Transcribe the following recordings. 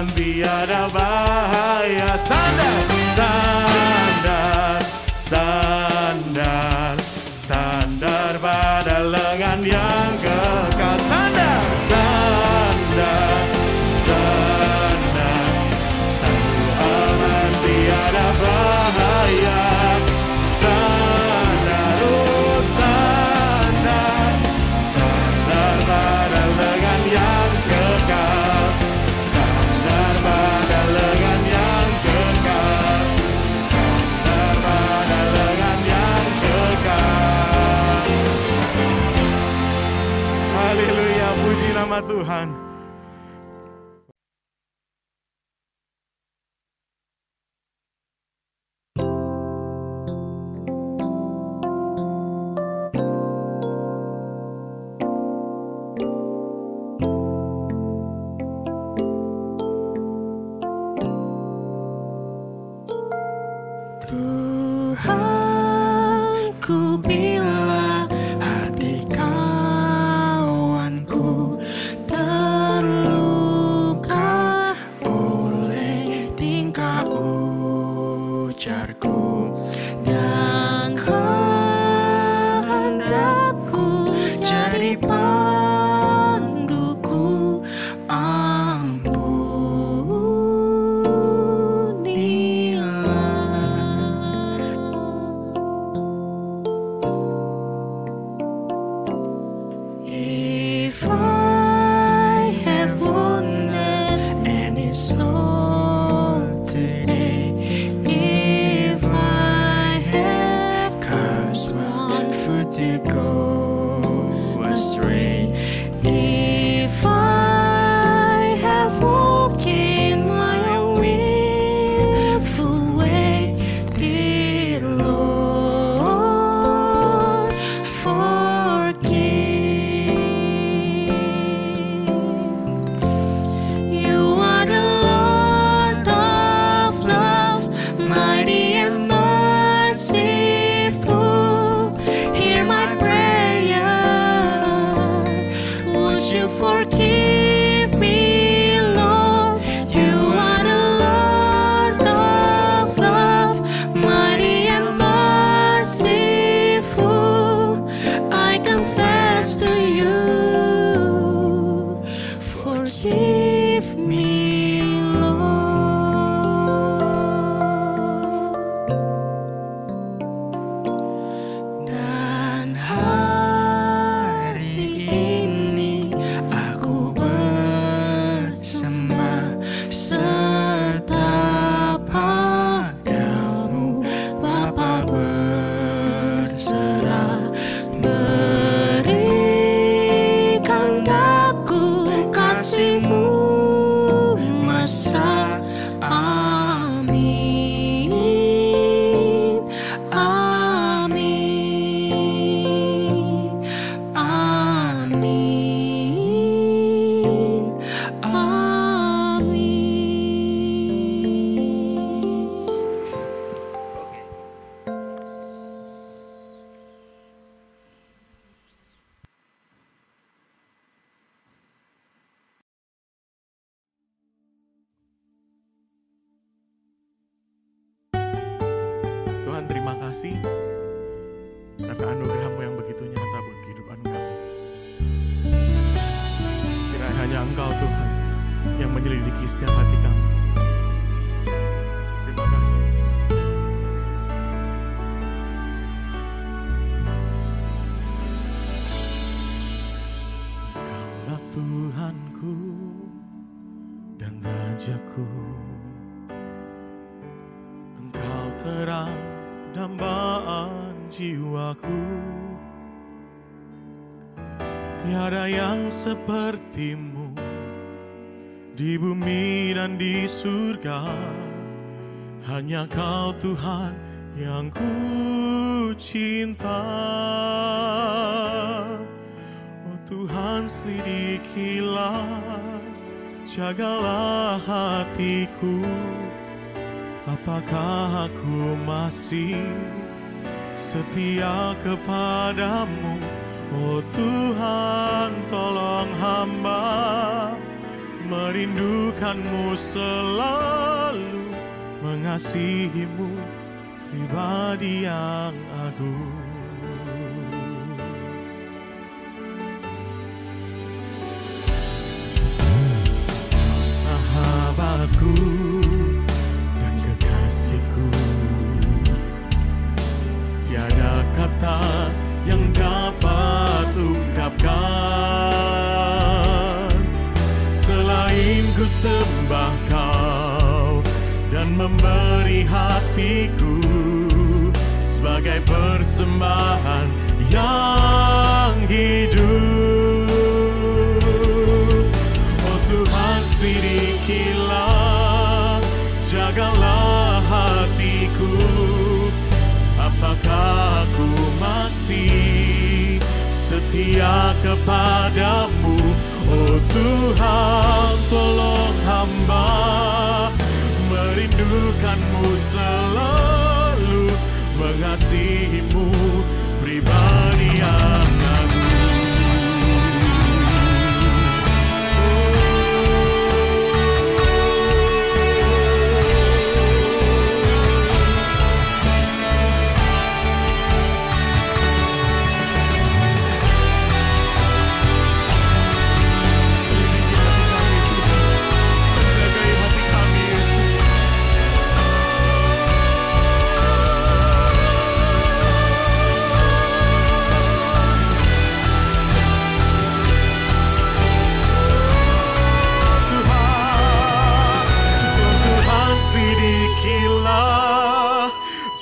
aman, tiada bahaya. Sandar, sandar, sandar, sandar pada lengan yang kekal. Sandar, sandar, sandar, selalu aman, tiada bahaya. Sandar, oh sandar, sandar pada lengan yang kekal. Sandar pada lengan yang kekal. Sandar pada lengan yang kekal. Haleluya, puji nama Tuhan. Tuhanku, bila hati kawanku terluka oleh tingkah ujarku dan kehendakku jadi panduku, if I have wounded any soul today, if I have caused one foot to go astray, if I have walked in my willful way, dear Lord, forgive. You are the Lord of love, mighty and merciful. Hear my prayer. Would you forgive me, Lord? You are the Lord of love, mighty and merciful. I confess to you, forgive me, Lord. Dan hari ini aku bersembah serta padamu, Bapa, berserah. Berikan daku kasih-Mu mesra. Amin, amin, amin, amin. Tuhan, terima kasih karena anugerah-Mu yang begitu nyata buat kehidupan kami. Kiranya hanya Engkau Tuhan yang menyelidiki setiap hati kami. Terima kasih Yesus. Engkaulah Tuhanku dan Rajaku. Engkau terang dambaan jiwaku. Tiada yang seperti-Mu di bumi dan di surga. Hanya Kau Tuhan yang ku cinta. Oh Tuhan, selidikilah, jagalah hatiku. Apakah aku masih setia kepadamu? Oh Tuhan, tolong hamba merindukanmu selalu, mengasihimu pribadi yang agung. Sahabatku dan kekasihku, tiada kata yang dapat ungkapkan selain ku sembah kau dan memberi hatiku sebagai persembahan yang hidup. Oh Tuhan, sedikilah, jagalah hatiku. Apakah aku masih setia kepadamu? Oh Tuhan, tolong hamba merindukanmu selalu, mengasihimu pribadi yang agung.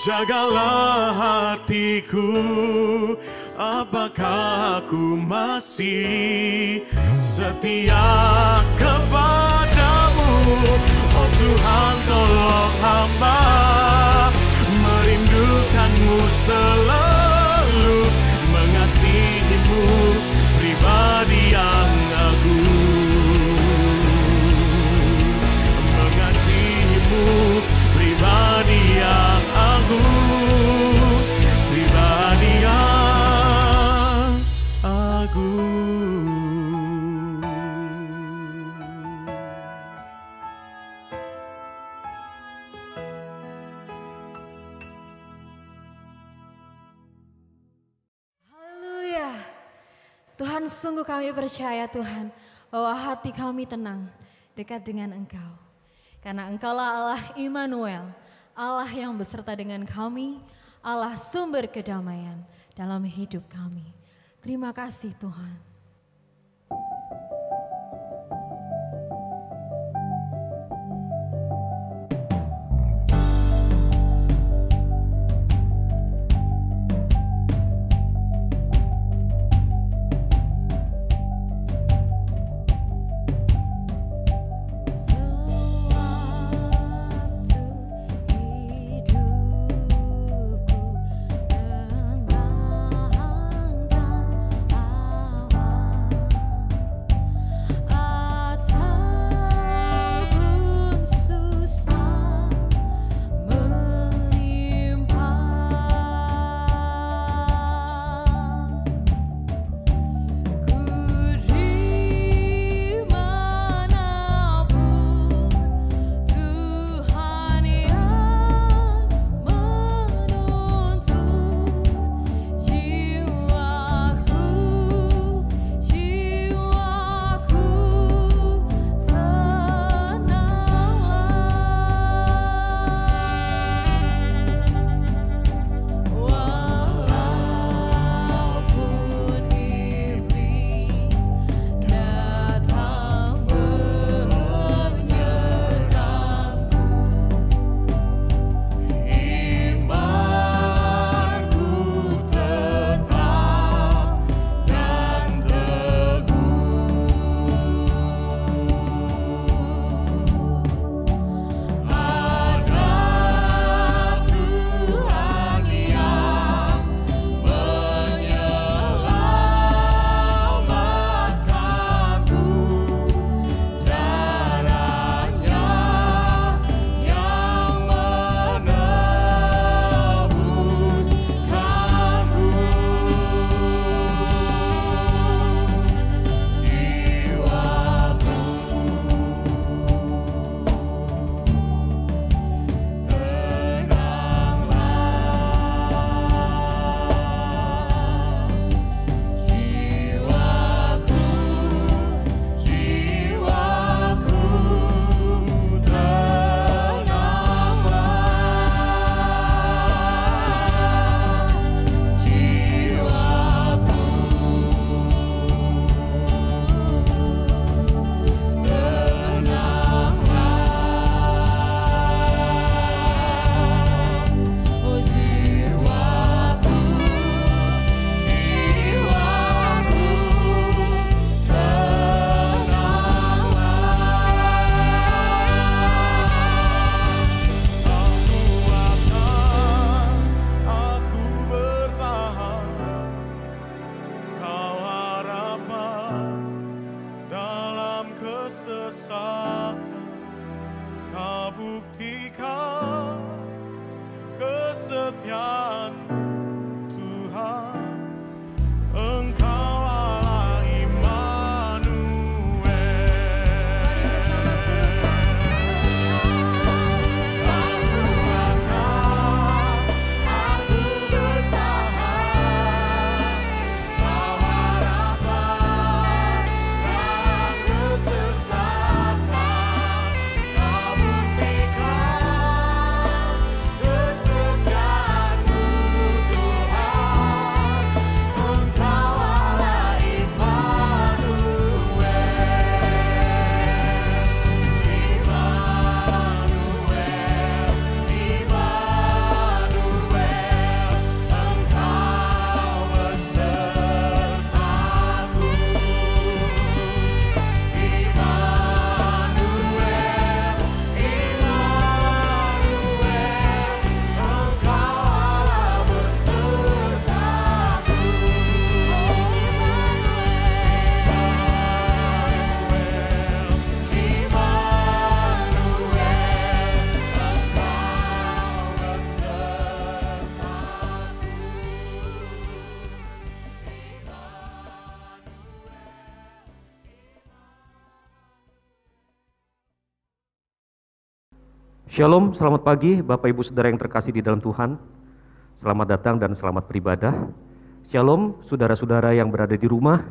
Jagalah hatiku, apakah aku masih setia kepadamu? Oh Tuhan, tolong hamba merindukanmu selalu, mengasihimu pribadi yang agung, mengasihimu pribadi yang agung, pribadi yang agung. Haleluya. Tuhan, sungguh kami percaya Tuhan bahwa hati kami tenang dekat dengan Engkau. Karena Engkaulah Allah Immanuel, Allah yang beserta dengan kami, Allah sumber kedamaian dalam hidup kami. Terima kasih Tuhan. Hidupku rasakan, kau buktikan kesetiaan-Mu Tuhan. Engkau Allah Immanuel. Mari bersama serukan Aku bertahan, Kau harapan dalam kesesakan, Kau buktikan kesetiaan-Mu Tuhan. Engkau Allah Immanuel. Shalom, selamat pagi Bapak Ibu Saudara yang terkasih di dalam Tuhan. Selamat datang dan selamat beribadah. Shalom saudara-saudara yang berada di rumah,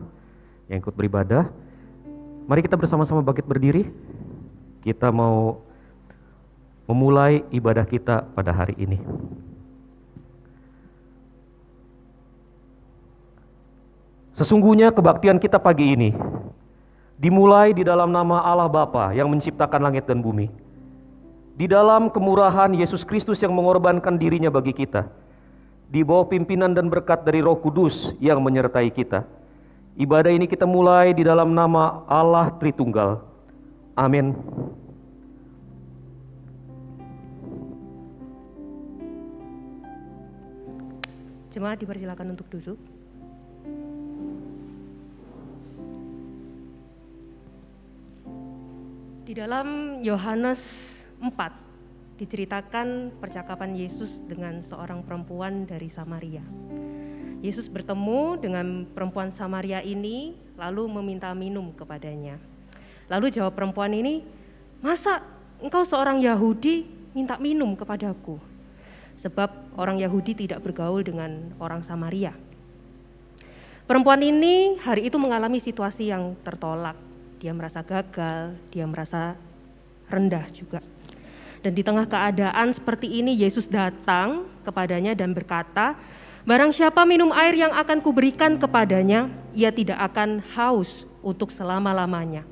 yang ikut beribadah. Mari kita bersama-sama bangkit berdiri. Kita mau memulai ibadah kita pada hari ini. Sesungguhnya kebaktian kita pagi ini dimulai di dalam nama Allah Bapa yang menciptakan langit dan bumi. Di dalam kemurahan Yesus Kristus yang mengorbankan dirinya bagi kita, di bawah pimpinan dan berkat dari Roh Kudus yang menyertai kita. Ibadah ini kita mulai di dalam nama Allah Tritunggal. Amin. Jemaat dipersilakan untuk duduk. Di dalam Yohanes 4 diceritakan percakapan Yesus dengan seorang perempuan dari Samaria. Yesus bertemu dengan perempuan Samaria ini lalu meminta minum kepadanya. Lalu jawab perempuan ini, "Masa engkau seorang Yahudi minta minum kepadaku?" Sebab orang Yahudi tidak bergaul dengan orang Samaria. Perempuan ini hari itu mengalami situasi yang tertolak. Dia merasa gagal, dia merasa rendah juga. Dan di tengah keadaan seperti ini Yesus datang kepadanya dan berkata, "Barang siapa minum air yang akan kuberikan kepadanya, ia tidak akan haus untuk selama-lamanya.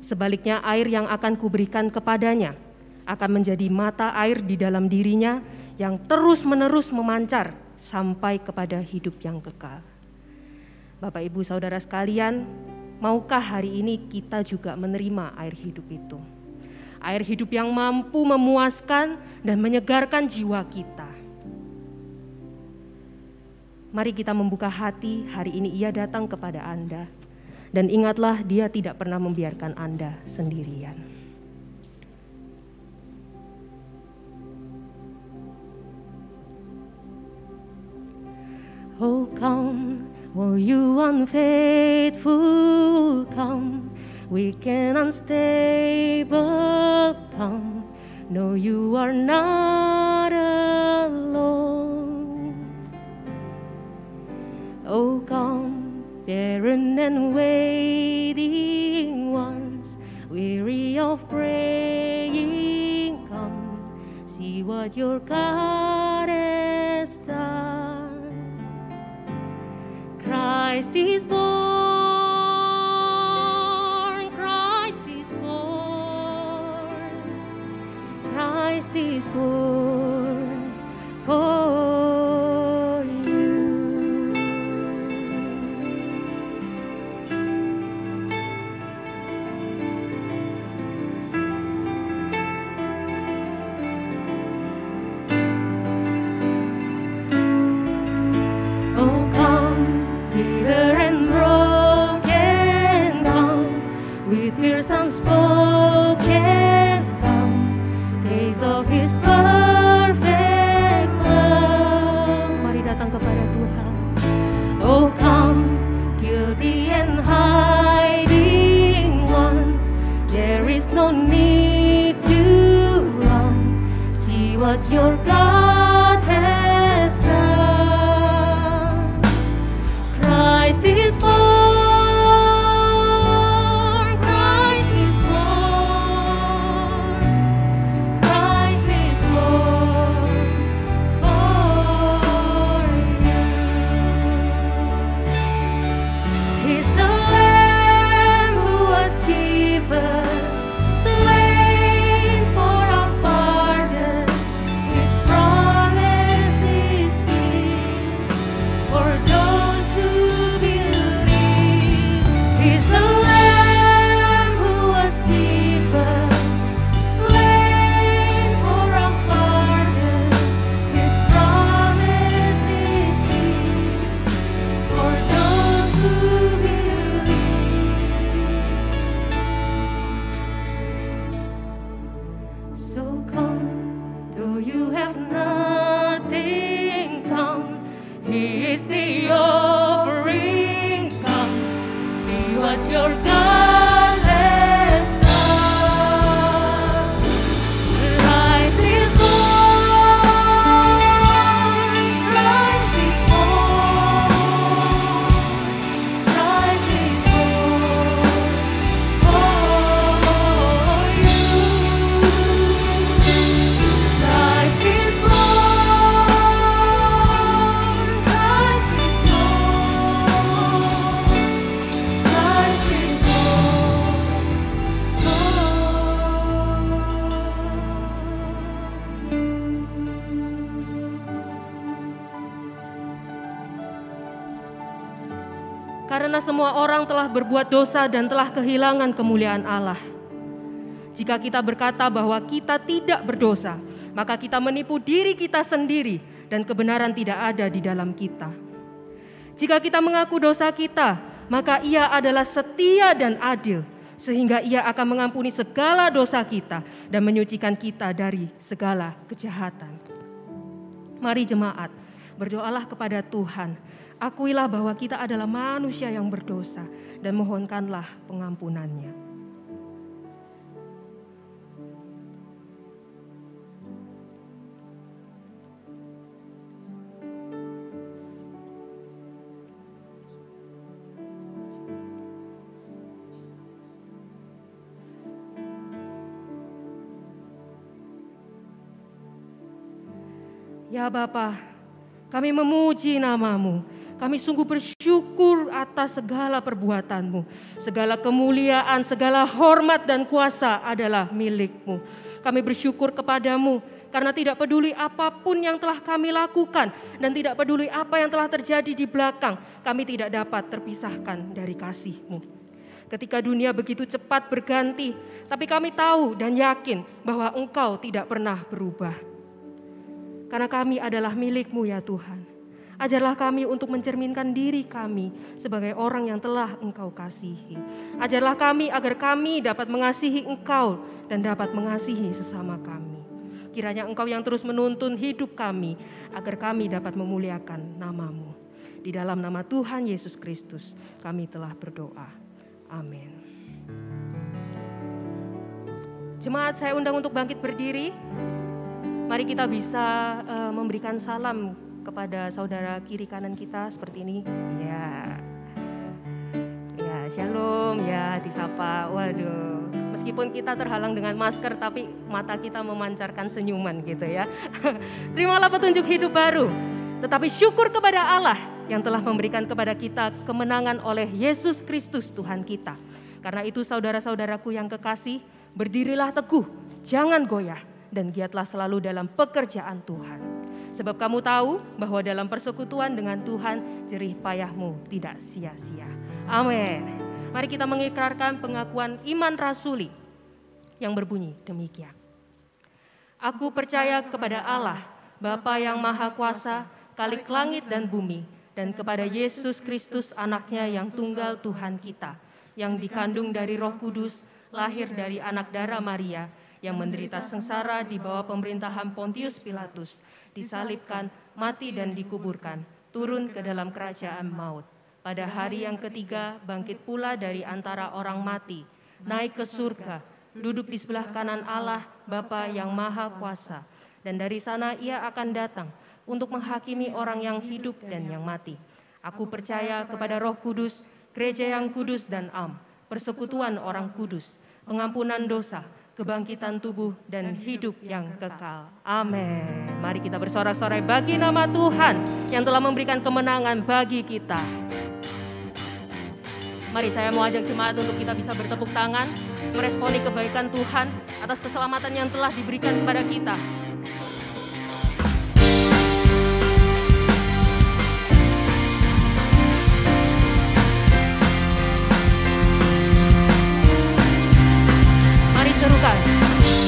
Sebaliknya air yang akan kuberikan kepadanya akan menjadi mata air di dalam dirinya yang terus-menerus memancar sampai kepada hidup yang kekal." Bapak, Ibu, Saudara sekalian, maukah hari ini kita juga menerima air hidup itu? Air hidup yang mampu memuaskan dan menyegarkan jiwa kita. Mari kita membuka hati, hari ini Ia datang kepada Anda. Dan ingatlah, Dia tidak pernah membiarkan Anda sendirian. Oh come, oh you unfaithful, come. Weak and unstable, come. No, you are not alone. Oh, come, barren and waiting ones, weary of praying, come. See what your God has done. Christ is born. Christ is born for you. Oh, come, bitter and broken, come with fears unspoken. is no need to run. See what your God has done. Christ is born. Christ is born. Christ is born for you. He's the Lamb who was given, slain for our pardon. His promise is peace for those who believe. He's the Lamb who was given, slain for our pardon. His promise is peace for those who believe. So come, though you have nothing, come. He is the offering. Come, see what your God has done. Christ is born. Christ is born. Christ is born for you. Christ is born. Christ is born. Christ is Karena semua orang telah berbuat dosa dan telah kehilangan kemuliaan Allah. Jika kita berkata bahwa kita tidak berdosa, maka kita menipu diri kita sendiri dan kebenaran tidak ada di dalam kita. Jika kita mengaku dosa kita, maka Ia adalah setia dan adil, sehingga Ia akan mengampuni segala dosa kita dan menyucikan kita dari segala kejahatan. Mari jemaat, berdoalah kepada Tuhan. Akuilah bahwa kita adalah manusia yang berdosa dan mohonkanlah pengampunannya. Ya Bapa, kami memuji nama-Mu. Kami sungguh bersyukur atas segala perbuatan-Mu. Segala kemuliaan, segala hormat dan kuasa adalah milik-Mu. Kami bersyukur kepada-Mu karena tidak peduli apapun yang telah kami lakukan dan tidak peduli apa yang telah terjadi di belakang, kami tidak dapat terpisahkan dari kasih-Mu. Ketika dunia begitu cepat berganti, tapi kami tahu dan yakin bahwa Engkau tidak pernah berubah. Karena kami adalah milik-Mu ya Tuhan. Ajarlah kami untuk mencerminkan diri kami sebagai orang yang telah Engkau kasihi. Ajarlah kami agar kami dapat mengasihi Engkau dan dapat mengasihi sesama kami. Kiranya Engkau yang terus menuntun hidup kami agar kami dapat memuliakan nama-Mu. Di dalam nama Tuhan Yesus Kristus kami telah berdoa. Amin. Jemaat, saya undang untuk bangkit berdiri. Mari kita bisa memberikan salam kepada saudara kiri kanan kita seperti ini. Ya, shalom ya, disapa. Waduh, meskipun kita terhalang dengan masker, tapi mata kita memancarkan senyuman gitu ya. Terimalah petunjuk hidup baru. Tetapi syukur kepada Allah yang telah memberikan kepada kita kemenangan oleh Yesus Kristus Tuhan kita. Karena itu saudara-saudaraku yang kekasih, berdirilah teguh, jangan goyah, dan giatlah selalu dalam pekerjaan Tuhan. Sebab kamu tahu bahwa dalam persekutuan dengan Tuhan, jerih payahmu tidak sia-sia. Amin. Mari kita mengikrarkan pengakuan iman rasuli yang berbunyi demikian. Aku percaya kepada Allah, Bapa yang Maha Kuasa, Khalik langit dan bumi, dan kepada Yesus Kristus anaknya yang tunggal Tuhan kita, yang dikandung dari Roh Kudus, lahir dari anak darah Maria, yang menderita sengsara di bawah pemerintahan Pontius Pilatus, disalibkan, mati dan dikuburkan, turun ke dalam kerajaan maut. Pada hari yang ketiga bangkit pula dari antara orang mati, naik ke surga, duduk di sebelah kanan Allah Bapa yang Maha Kuasa. Dan dari sana Ia akan datang untuk menghakimi orang yang hidup dan yang mati. Aku percaya kepada Roh Kudus, gereja yang kudus dan am, persekutuan orang kudus, pengampunan dosa, kebangkitan tubuh dan hidup yang kekal. Amin. Mari kita bersorak-sorai bagi nama Tuhan yang telah memberikan kemenangan bagi kita. Mari saya mau ajak jemaat untuk kita bisa bertepuk tangan, meresponi kebaikan Tuhan atas keselamatan yang telah diberikan kepada kita. Mari serukan.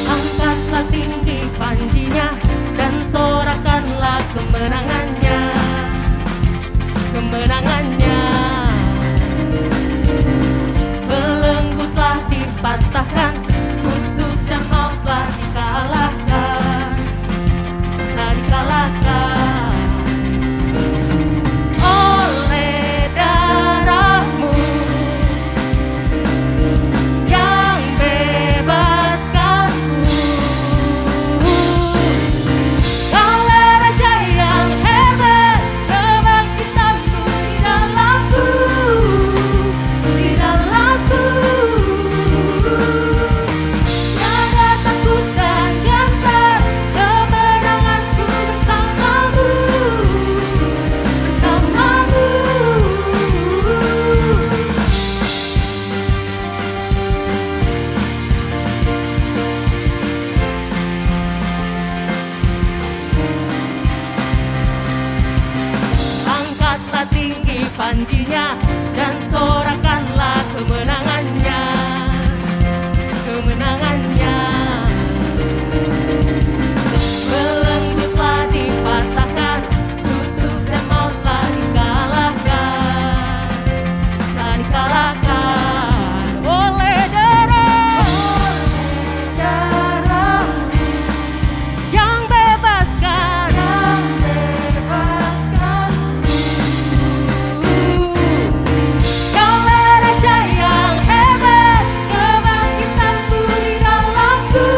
Angkatlah tinggi panjinya dan sorakanlah kemenangannya. Kemenangannya. Belenggu telah dipatahkan, kutuk dan maut telah dikalahkan, telah dikalahkan oleh darah-Mu yang bebaskanku. Kaulah Raja yang hebat, kebangkitanku di dalamku, di dalamku. Tiada takut dan gentar, kemenanganku bersamamu, bersamamu. Angkatlah tinggi panjinya dan sorakanlah kemenangannya, kemenangannya. Belenggu telah dipatahkan, kutuk dan maut telah dikalahkan, telah dikalahkan oleh darah yang bebaskan, Kaulah Raja yang hebat, kebangkitanku di dalamku,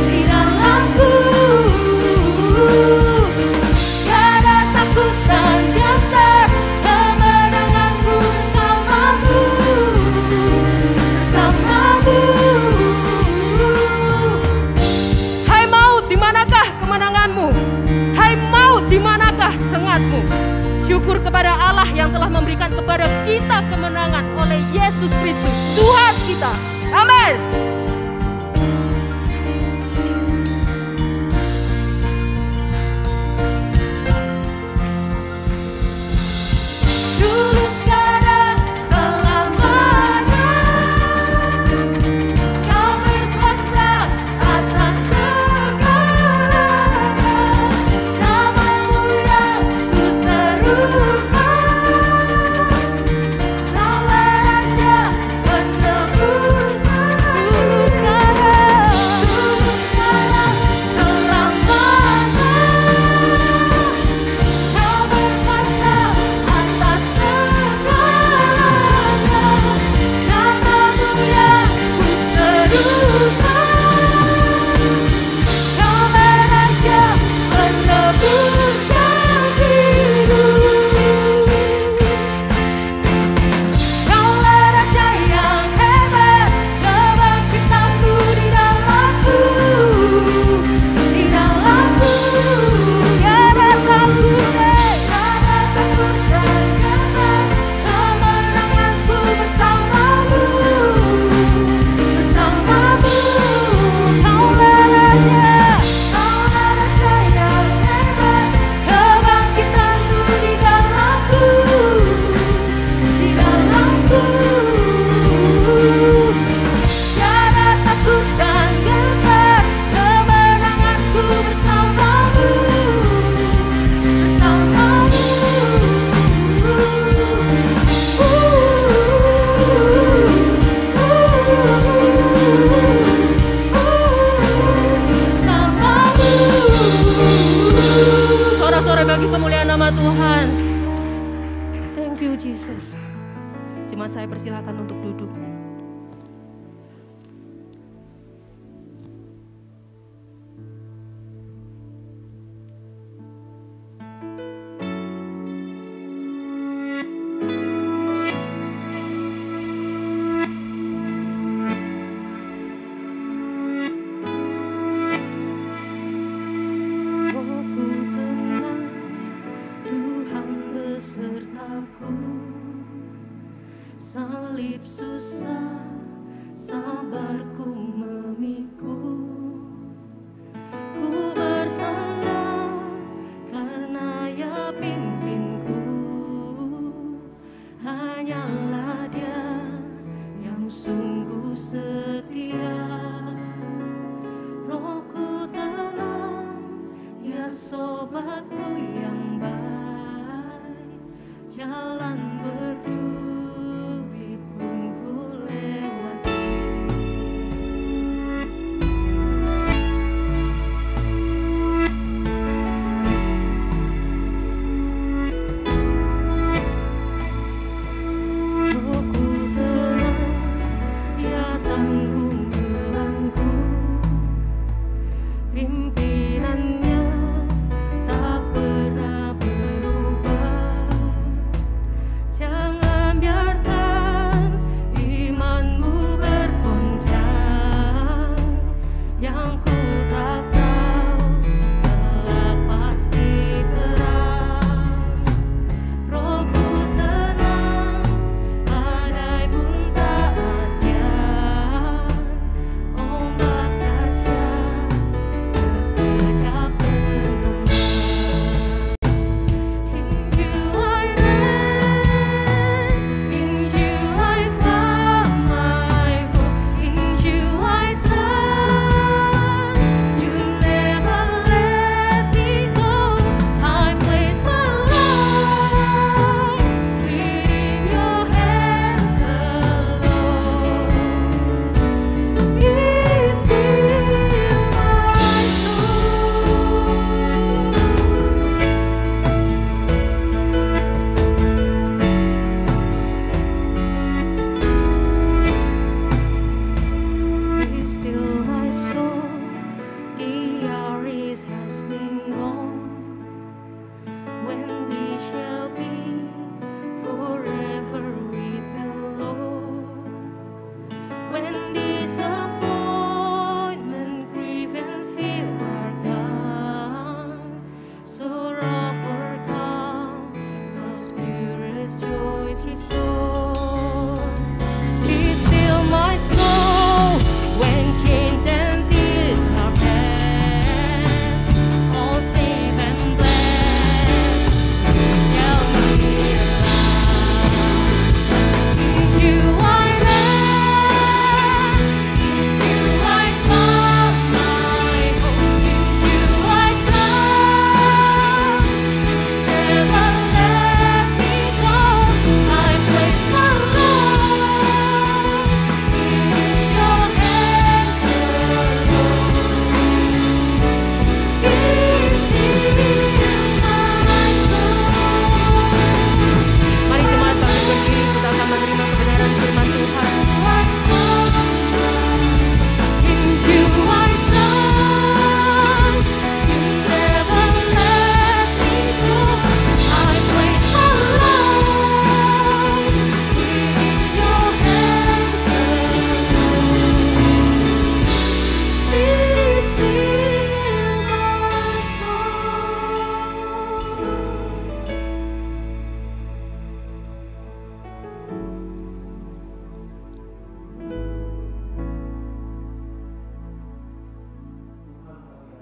di dalamku. Tiada takut dan gentar, kemenanganku bersamamu, bersamamu. Hai maut, di manakah kemenanganmu? Hai maut, di manakah sengatmu? Syukur kepada Allah yang telah memberikan kepada kita kemenangan oleh Yesus Kristus, Tuhan kita. Amin. Dulu sekarang selamanya, Kau berkuasa atas segalanya. Nama-Mu yang ku serukan, Kaulah Raja penebus.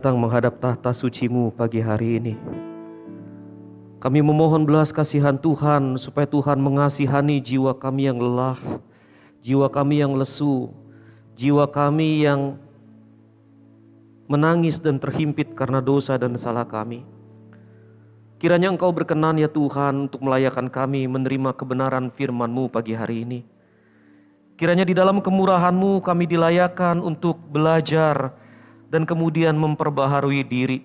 datang menghadap tahta suci-Mu pagi hari ini. Kami memohon belas kasihan Tuhan supaya Tuhan mengasihani jiwa kami yang lelah, jiwa kami yang lesu, jiwa kami yang menangis dan terhimpit karena dosa dan salah kami. Kiranya Engkau berkenan ya Tuhan untuk melayakkan kami menerima kebenaran firman-Mu pagi hari ini. Kiranya di dalam kemurahan-Mu kami dilayakkan untuk belajar dan kemudian memperbaharui diri.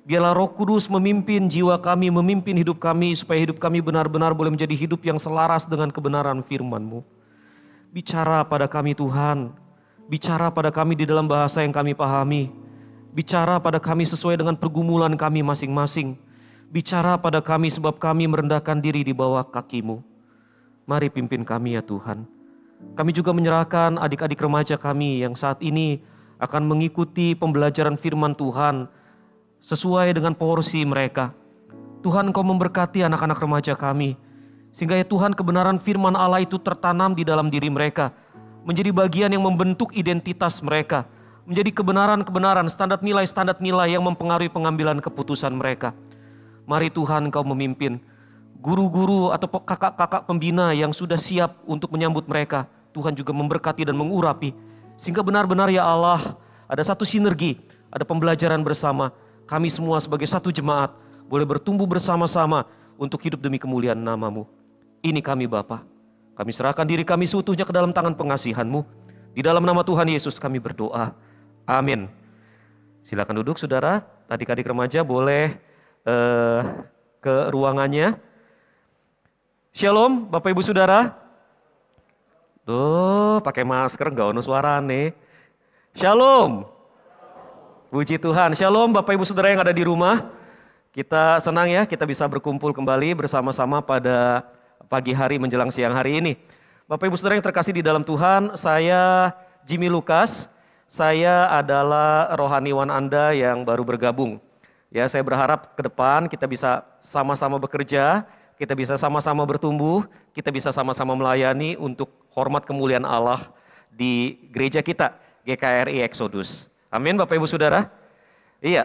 Biarlah Roh Kudus memimpin jiwa kami, memimpin hidup kami supaya hidup kami benar-benar boleh menjadi hidup yang selaras dengan kebenaran firman-Mu. Bicara pada kami Tuhan, bicara pada kami di dalam bahasa yang kami pahami. Bicara pada kami sesuai dengan pergumulan kami masing-masing. Bicara pada kami sebab kami merendahkan diri di bawah kaki-Mu. Mari pimpin kami ya Tuhan. Kami juga menyerahkan adik-adik remaja kami yang saat ini akan mengikuti pembelajaran firman Tuhan sesuai dengan porsi mereka. Tuhan Engkau memberkati anak-anak remaja kami. Sehingga ya Tuhan kebenaran firman Allah itu tertanam di dalam diri mereka. Menjadi bagian yang membentuk identitas mereka. Menjadi kebenaran-kebenaran, standar nilai yang mempengaruhi pengambilan keputusan mereka. Mari Tuhan Engkau memimpin guru-guru atau kakak-kakak pembina yang sudah siap untuk menyambut mereka. Tuhan juga memberkati dan mengurapi. Sehingga benar-benar ya Allah ada satu sinergi, ada pembelajaran bersama. Kami semua sebagai satu jemaat boleh bertumbuh bersama-sama untuk hidup demi kemuliaan nama-Mu. Ini kami Bapa. Kami serahkan diri kami seutuhnya ke dalam tangan pengasihan-Mu. Di dalam nama Tuhan Yesus kami berdoa. Amin. Silakan duduk saudara. Adik-adik remaja boleh ke ruangannya. Shalom Bapak Ibu Saudara. Tuh pakai masker gak ono suarane. Shalom. Puji Tuhan. Shalom Bapak Ibu Saudara yang ada di rumah. Kita senang ya kita bisa berkumpul kembali bersama-sama pada pagi hari menjelang siang hari ini. Bapak Ibu Saudara yang terkasih di dalam Tuhan, saya Jimmy Lukas. Saya adalah rohaniwan Anda yang baru bergabung. Ya, saya berharap ke depan kita bisa sama-sama bekerja, kita bisa sama-sama bertumbuh, kita bisa sama-sama melayani untuk hormat kemuliaan Allah di gereja kita, GKRI Exodus. Amin Bapak Ibu Saudara. Iya,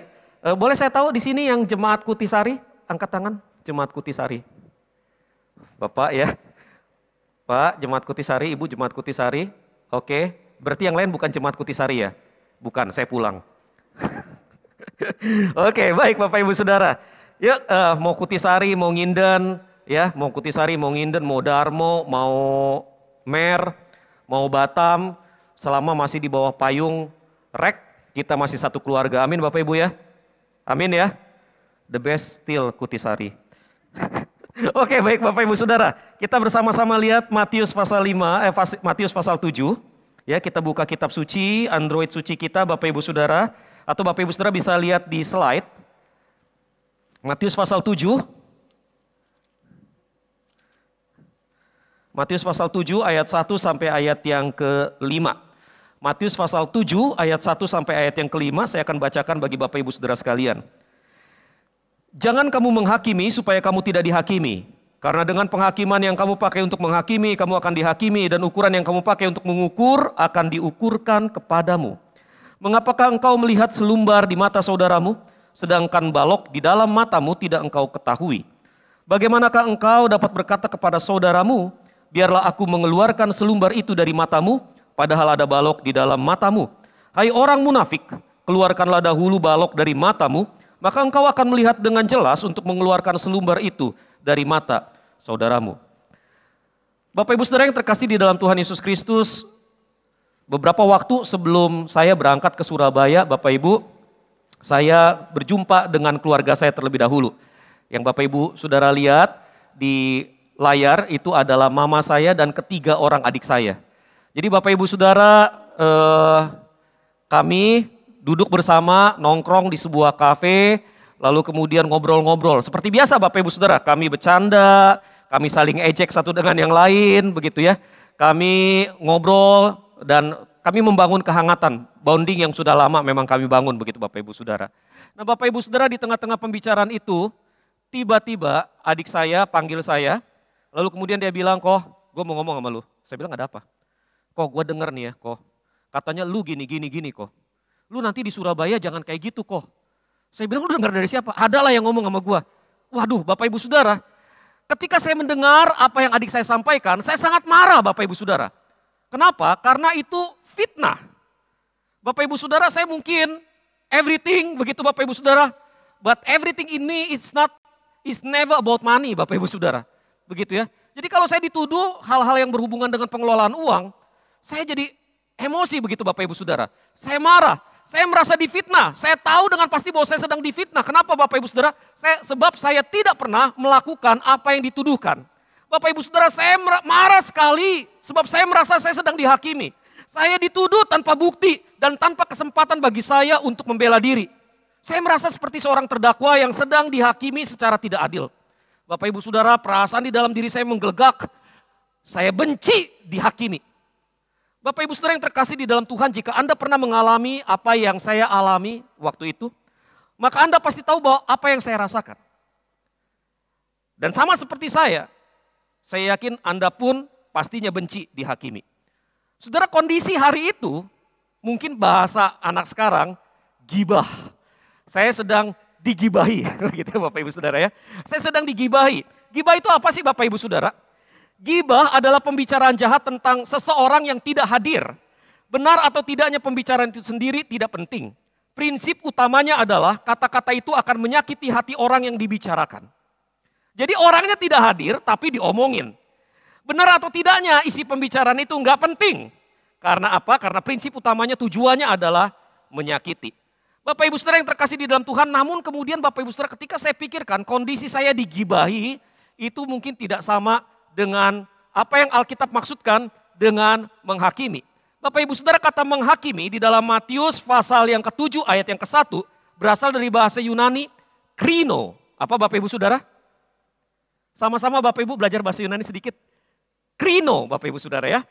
boleh saya tahu di sini yang jemaat Kutisari? Angkat tangan, jemaat Kutisari. Bapak ya, Pak jemaat Kutisari, Ibu jemaat Kutisari. Oke, berarti yang lain bukan jemaat Kutisari ya? Bukan, saya pulang. Oke, baik Bapak Ibu Saudara. Yuk, mau Kutisari, mau Nginden, ya, mau Kutisari, mau Nginden, mau Darmo, mau Mer, mau Batam, selama masih di bawah payung REK, kita masih satu keluarga. Amin Bapak Ibu ya. Amin ya. The best still Kutisari. Oke, baik Bapak Ibu Saudara. Kita bersama-sama lihat Matius pasal 5, Matius pasal 7. Ya, kita buka kitab suci, Android suci kita Bapak Ibu Saudara. Atau Bapak Ibu Saudara bisa lihat di slide. Matius pasal 7. Matius pasal 7 ayat 1 sampai ayat yang ke-5. Matius pasal 7 ayat 1 sampai ayat yang ke-5 saya akan bacakan bagi Bapak Ibu Saudara sekalian. Jangan kamu menghakimi supaya kamu tidak dihakimi. Karena dengan penghakiman yang kamu pakai untuk menghakimi, kamu akan dihakimi. Dan ukuran yang kamu pakai untuk mengukur akan diukurkan kepadamu. Mengapakah engkau melihat selumbar di mata saudaramu, sedangkan balok di dalam matamu tidak engkau ketahui? Bagaimanakah engkau dapat berkata kepada saudaramu, biarlah aku mengeluarkan selumbar itu dari matamu, padahal ada balok di dalam matamu? Hai orang munafik, keluarkanlah dahulu balok dari matamu, maka engkau akan melihat dengan jelas untuk mengeluarkan selumbar itu dari mata saudaramu. Bapak Ibu Saudara yang terkasih di dalam Tuhan Yesus Kristus, beberapa waktu sebelum saya berangkat ke Surabaya, Bapak Ibu, saya berjumpa dengan keluarga saya terlebih dahulu. Yang Bapak Ibu Saudara lihat di layar itu adalah mama saya dan ketiga orang adik saya. Jadi Bapak Ibu Saudara, kami duduk bersama, nongkrong di sebuah kafe, lalu kemudian ngobrol-ngobrol. Seperti biasa Bapak Ibu Saudara, kami bercanda, kami saling ejek satu dengan yang lain, begitu ya. Kami ngobrol dan kami membangun kehangatan, bonding yang sudah lama memang kami bangun begitu Bapak Ibu Saudara. Nah Bapak Ibu Saudara, di tengah-tengah pembicaraan itu, tiba-tiba adik saya panggil saya, lalu kemudian dia bilang, "Koh, gue mau ngomong sama lu." Saya bilang, "Ada apa?" "Koh, gue denger nih ya, Koh, katanya lu gini, koh. lu nanti di Surabaya jangan kayak gitu kok. Saya bilang, lu dengar dari siapa? Adalah yang ngomong sama gua. Waduh, Bapak Ibu Saudara, ketika saya mendengar apa yang adik saya sampaikan, saya sangat marah Bapak Ibu Saudara. Kenapa? Karena itu fitnah. Bapak Ibu Saudara, saya mungkin everything, begitu Bapak Ibu Saudara, but everything in me is never about money Bapak Ibu Saudara. Begitu ya. Jadi kalau saya dituduh hal-hal yang berhubungan dengan pengelolaan uang, saya jadi emosi begitu Bapak Ibu Saudara. Saya marah, saya merasa difitnah. Saya tahu dengan pasti bahwa saya sedang difitnah. Kenapa Bapak Ibu Saudara? Sebab saya tidak pernah melakukan apa yang dituduhkan. Bapak Ibu Saudara, saya marah sekali sebab saya merasa saya sedang dihakimi. Saya dituduh tanpa bukti dan tanpa kesempatan bagi saya untuk membela diri. Saya merasa seperti seorang terdakwa yang sedang dihakimi secara tidak adil. Bapak Ibu Saudara, perasaan di dalam diri saya menggelegak. Saya benci dihakimi. Bapak Ibu Saudara yang terkasih di dalam Tuhan, jika Anda pernah mengalami apa yang saya alami waktu itu, maka Anda pasti tahu bahwa apa yang saya rasakan. Dan sama seperti saya yakin Anda pun pastinya benci dihakimi. Saudara, kondisi hari itu, mungkin bahasa anak sekarang, gibah. Saya sedang digibahi, gitu Bapak Ibu Saudara ya. Saya sedang digibahi. Gibah itu apa sih Bapak Ibu Saudara? Gibah adalah pembicaraan jahat tentang seseorang yang tidak hadir. Benar atau tidaknya pembicaraan itu sendiri tidak penting. Prinsip utamanya adalah kata-kata itu akan menyakiti hati orang yang dibicarakan. Jadi orangnya tidak hadir tapi diomongin. Benar atau tidaknya isi pembicaraan itu enggak penting. Karena apa? Karena prinsip utamanya tujuannya adalah menyakiti. Bapak Ibu Saudara yang terkasih di dalam Tuhan, namun kemudian Bapak Ibu Saudara ketika saya pikirkan kondisi saya digibahi itu mungkin tidak sama dengan apa yang Alkitab maksudkan dengan menghakimi. Bapak Ibu Saudara, kata menghakimi di dalam Matius pasal yang ke-7 ayat yang ke-1 berasal dari bahasa Yunani krino. Apa Bapak Ibu Saudara? Sama-sama Bapak Ibu belajar bahasa Yunani sedikit. Krino Bapak Ibu Saudara ya.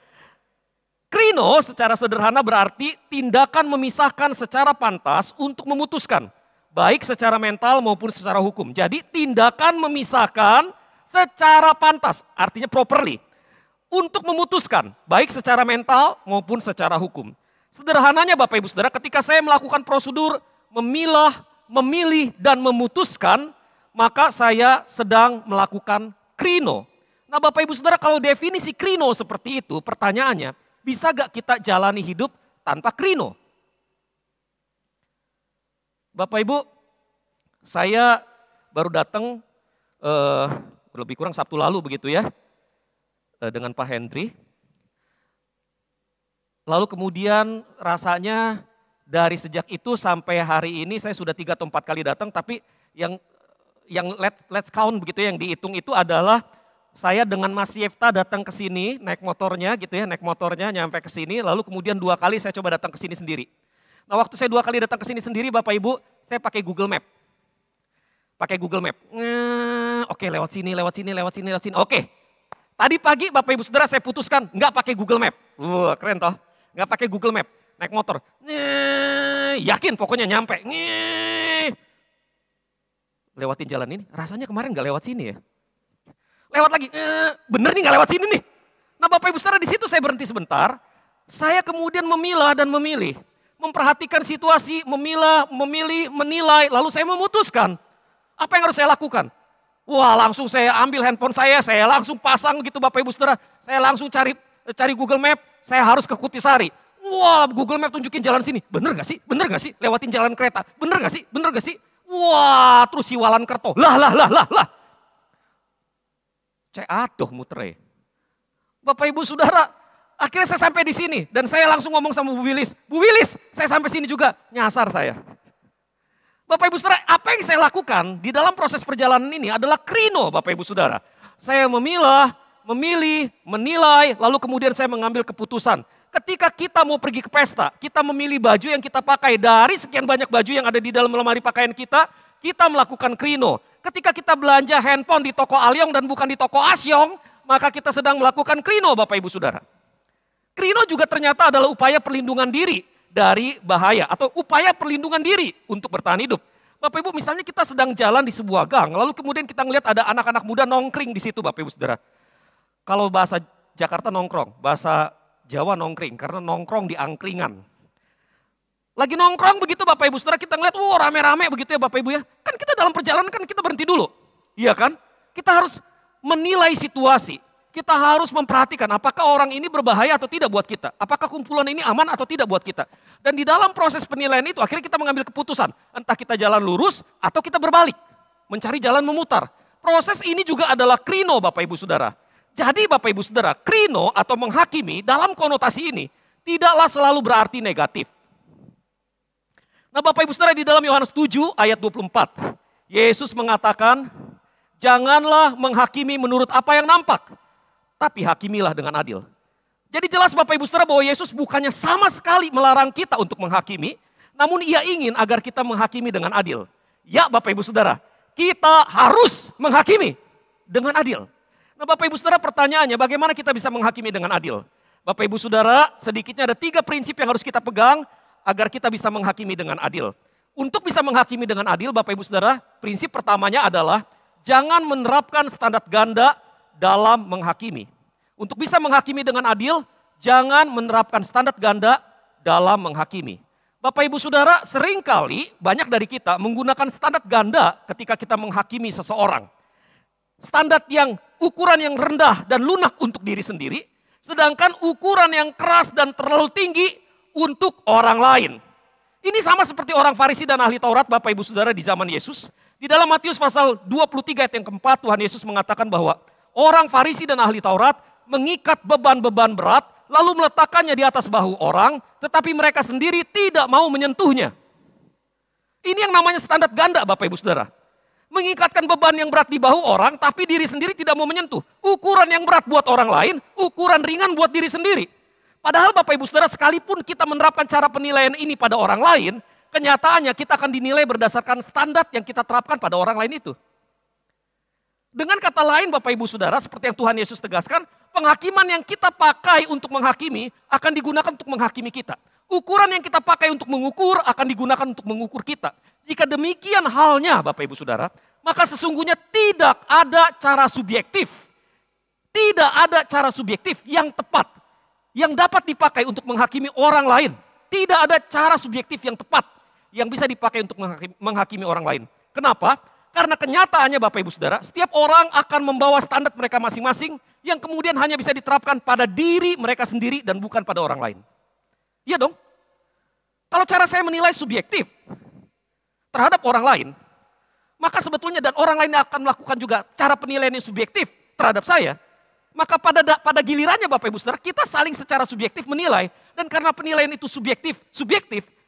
Krino secara sederhana berarti tindakan memisahkan secara pantas untuk memutuskan. Baik secara mental maupun secara hukum. Jadi tindakan memisahkan secara pantas, artinya properly. Untuk memutuskan, baik secara mental maupun secara hukum. Sederhananya Bapak Ibu Saudara, ketika saya melakukan prosedur memilah, memilih dan memutuskan, maka saya sedang melakukan krino. Nah Bapak Ibu Saudara, kalau definisi krino seperti itu, pertanyaannya, bisa gak kita jalani hidup tanpa krino? Bapak Ibu, saya baru datang lebih kurang Sabtu lalu begitu ya, dengan Pak Hendri. Lalu kemudian rasanya dari sejak itu sampai hari ini saya sudah 3 atau 4 kali datang, tapi yang let's count begitu, yang dihitung itu adalah saya dengan Mas Yefta datang ke sini naik motornya gitu ya, naik motornya nyampe ke sini, lalu kemudian 2 kali saya coba datang ke sini sendiri. Nah waktu saya 2 kali datang ke sini sendiri Bapak Ibu, saya pakai Google Map. Oke lewat sini. Oke. Tadi pagi Bapak Ibu Saudara saya putuskan nggak pakai Google Map. Wah keren toh, nggak pakai Google Map, naik motor. Yakin pokoknya nyampe. Lewatin jalan ini, rasanya kemarin nggak lewat sini ya. Lewat lagi, bener nih nggak lewat sini nih. Nah Bapak Ibu Saudara, di situ saya berhenti sebentar. Saya kemudian memilah dan memilih. Memperhatikan situasi, memilah, memilih, menilai. Lalu saya memutuskan apa yang harus saya lakukan. Wah langsung saya ambil handphone saya langsung pasang gitu Bapak Ibu Saudara. Saya langsung cari Google Map, saya harus ke Kutisari. Wah Google Map tunjukin jalan sini. Bener gak sih? Lewatin jalan kereta. Bener gak sih? Wah terus Siwalan Kerto. Lah. Aduh muter. Bapak Ibu Saudara, akhirnya saya sampai di sini dan saya langsung ngomong sama Bu Wilis. Bu Wilis, saya sampai sini juga, nyasar saya. Bapak Ibu Saudara, apa yang saya lakukan di dalam proses perjalanan ini adalah krino Bapak Ibu Saudara. Saya memilah, memilih, menilai, lalu kemudian saya mengambil keputusan. Ketika kita mau pergi ke pesta, kita memilih baju yang kita pakai dari sekian banyak baju yang ada di dalam lemari pakaian kita melakukan krino. Ketika kita belanja handphone di toko Alyong dan bukan di toko Asyong, maka kita sedang melakukan krino Bapak Ibu Saudara. Krino juga ternyata adalah upaya perlindungan diri dari bahaya atau upaya perlindungan diri untuk bertahan hidup. Bapak Ibu, misalnya kita sedang jalan di sebuah gang, lalu kemudian kita ngelihat ada anak-anak muda nongkring di situ Bapak Ibu Saudara. Kalau bahasa Jakarta nongkrong, bahasa Jawa nongkring, karena nongkrong di angkringan. Lagi nongkrong begitu Bapak Ibu Saudara, kita ngeliat, rame-rame begitu ya Bapak Ibu ya. Kan kita dalam perjalanan kan kita berhenti dulu. Iya kan? Kita harus menilai situasi. Kita harus memperhatikan apakah orang ini berbahaya atau tidak buat kita. Apakah kumpulan ini aman atau tidak buat kita. Dan di dalam proses penilaian itu akhirnya kita mengambil keputusan. Entah kita jalan lurus atau kita berbalik. Mencari jalan memutar. Proses ini juga adalah krino Bapak Ibu Saudara. Jadi Bapak Ibu Saudara, krino atau menghakimi dalam konotasi ini tidaklah selalu berarti negatif. Nah Bapak Ibu Saudara, di dalam Yohanes 7 ayat 24. Yesus mengatakan, janganlah menghakimi menurut apa yang nampak. Tapi hakimilah dengan adil. Jadi jelas Bapak Ibu Saudara bahwa Yesus bukannya sama sekali melarang kita untuk menghakimi. Namun ia ingin agar kita menghakimi dengan adil. Ya Bapak Ibu Saudara, kita harus menghakimi dengan adil. Nah Bapak Ibu Saudara, pertanyaannya bagaimana kita bisa menghakimi dengan adil? Bapak Ibu Saudara, sedikitnya ada 3 prinsip yang harus kita pegang agar kita bisa menghakimi dengan adil. Untuk bisa menghakimi dengan adil Bapak Ibu Saudara, prinsip pertamanya adalah jangan menerapkan standar ganda dalam menghakimi. Untuk bisa menghakimi dengan adil, jangan menerapkan standar ganda dalam menghakimi. Bapak Ibu Saudara, seringkali banyak dari kita menggunakan standar ganda ketika kita menghakimi seseorang. Standar yang ukuran yang rendah dan lunak untuk diri sendiri, sedangkan ukuran yang keras dan terlalu tinggi untuk orang lain. Ini sama seperti orang Farisi dan ahli Taurat Bapak Ibu Saudara di zaman Yesus. Di dalam Matius pasal 23 ayat yang keempat, Tuhan Yesus mengatakan bahwa orang Farisi dan ahli Taurat mengikat beban-beban berat, lalu meletakkannya di atas bahu orang, tetapi mereka sendiri tidak mau menyentuhnya. Ini yang namanya standar ganda Bapak Ibu Saudara. Mengikatkan beban yang berat di bahu orang, tapi diri sendiri tidak mau menyentuh. Ukuran yang berat buat orang lain, ukuran ringan buat diri sendiri. Padahal Bapak Ibu Saudara, sekalipun kita menerapkan cara penilaian ini pada orang lain, kenyataannya kita akan dinilai berdasarkan standar yang kita terapkan pada orang lain itu. Dengan kata lain Bapak Ibu Saudara, seperti yang Tuhan Yesus tegaskan, penghakiman yang kita pakai untuk menghakimi akan digunakan untuk menghakimi kita. Ukuran yang kita pakai untuk mengukur akan digunakan untuk mengukur kita. Jika demikian halnya Bapak Ibu Saudara, maka sesungguhnya tidak ada cara subjektif. Tidak ada cara subjektif yang tepat, yang dapat dipakai untuk menghakimi orang lain. Tidak ada cara subjektif yang tepat yang bisa dipakai untuk menghakimi orang lain. Kenapa? Karena kenyataannya Bapak Ibu Saudara, setiap orang akan membawa standar mereka masing-masing yang kemudian hanya bisa diterapkan pada diri mereka sendiri dan bukan pada orang lain. Iya dong? Kalau cara saya menilai subjektif terhadap orang lain, maka sebetulnya dan orang lain akan melakukan juga cara penilaian yang subjektif terhadap saya, maka pada gilirannya Bapak Ibu Saudara, kita saling secara subjektif menilai, dan karena penilaian itu subjektif,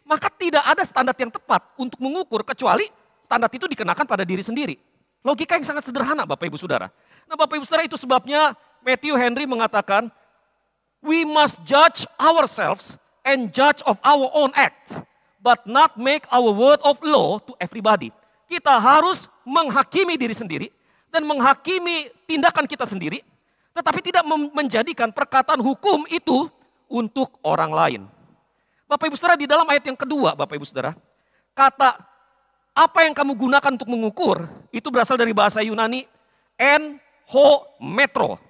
maka tidak ada standar yang tepat untuk mengukur kecuali standar itu dikenakan pada diri sendiri. Logika yang sangat sederhana Bapak Ibu Saudara. Nah Bapak Ibu Saudara, itu sebabnya Matthew Henry mengatakan, we must judge ourselves and judge of our own act, but not make our word of law to everybody. Kita harus menghakimi diri sendiri dan menghakimi tindakan kita sendiri, tetapi tidak menjadikan perkataan hukum itu untuk orang lain. Bapak Ibu Saudara, di dalam ayat yang kedua Bapak Ibu Saudara, kata apa yang kamu gunakan untuk mengukur, itu berasal dari bahasa Yunani, enhometro.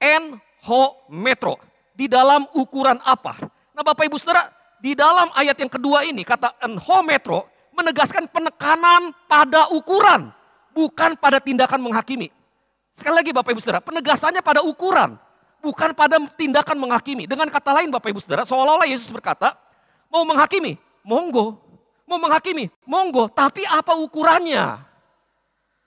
Enhometro. Di dalam ukuran apa? Nah Bapak Ibu Saudara, di dalam ayat yang kedua ini, kata enhometro menegaskan penekanan pada ukuran, bukan pada tindakan menghakimi. Sekali lagi Bapak Ibu Saudara, penegasannya pada ukuran, bukan pada tindakan menghakimi. Dengan kata lain Bapak Ibu Saudara, seolah-olah Yesus berkata, mau menghakimi, monggo. Mau menghakimi, monggo, tapi apa ukurannya?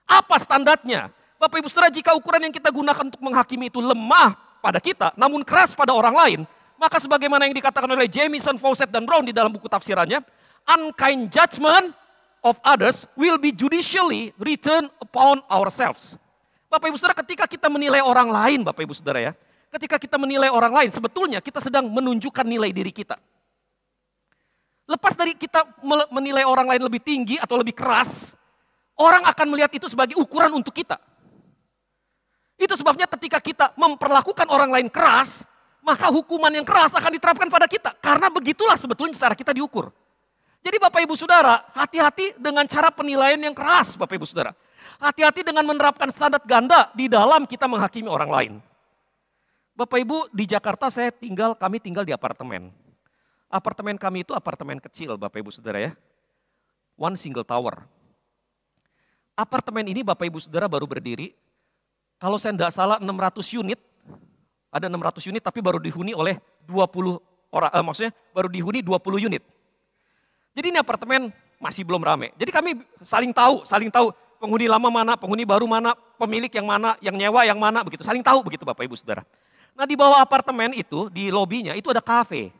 Apa standarnya? Bapak Ibu Saudara, jika ukuran yang kita gunakan untuk menghakimi itu lemah pada kita, namun keras pada orang lain, maka sebagaimana yang dikatakan oleh Jamieson, Fawcett, dan Brown di dalam buku tafsirannya, unkind judgment of others will be judicially written upon ourselves. Bapak Ibu Saudara, ketika kita menilai orang lain, Bapak Ibu Saudara ya, ketika kita menilai orang lain, sebetulnya kita sedang menunjukkan nilai diri kita. Lepas dari kita menilai orang lain lebih tinggi atau lebih keras, orang akan melihat itu sebagai ukuran untuk kita. Itu sebabnya ketika kita memperlakukan orang lain keras, maka hukuman yang keras akan diterapkan pada kita. Karena begitulah sebetulnya cara kita diukur. Jadi Bapak Ibu Saudara, hati-hati dengan cara penilaian yang keras Bapak Ibu Saudara. Hati-hati dengan menerapkan standar ganda di dalam kita menghakimi orang lain. Bapak Ibu, di Jakarta kami tinggal di apartemen. Apartemen kami itu apartemen kecil Bapak Ibu Saudara ya. One single tower. Apartemen ini Bapak Ibu Saudara baru berdiri, kalau saya tidak salah 600 unit, ada 600 unit tapi baru dihuni oleh 20 orang, maksudnya baru dihuni 20 unit. Jadi ini apartemen masih belum rame. Jadi kami saling tahu penghuni lama mana, penghuni baru mana, pemilik yang mana, yang nyewa yang mana, begitu. Saling tahu begitu Bapak Ibu Saudara. Nah di bawah apartemen itu, di lobinya itu ada kafe.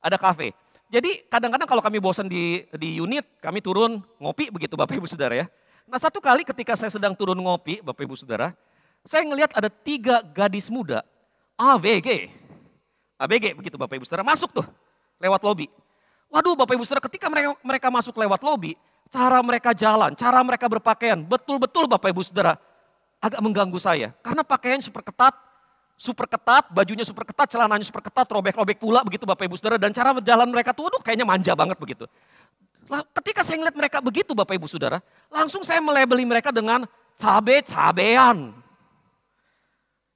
Ada kafe. Jadi kadang-kadang kalau kami bosan di unit, kami turun ngopi begitu Bapak Ibu Saudara ya. Nah satu kali ketika saya sedang turun ngopi Bapak Ibu Saudara, saya ngelihat ada 3 gadis muda, ABG begitu Bapak Ibu Saudara, masuk tuh lewat lobi. Waduh Bapak Ibu Saudara, ketika mereka masuk lewat lobi, cara mereka jalan, cara mereka berpakaian, betul-betul Bapak Ibu Saudara agak mengganggu saya. Karena pakaian super ketat, bajunya super ketat, celananya super ketat, robek-robek pula begitu Bapak Ibu Saudara. Dan cara jalan mereka tuh aduh kayaknya manja banget begitu. Ketika saya ngeliat mereka begitu Bapak Ibu Saudara, langsung saya melabeli mereka dengan cabe-cabean.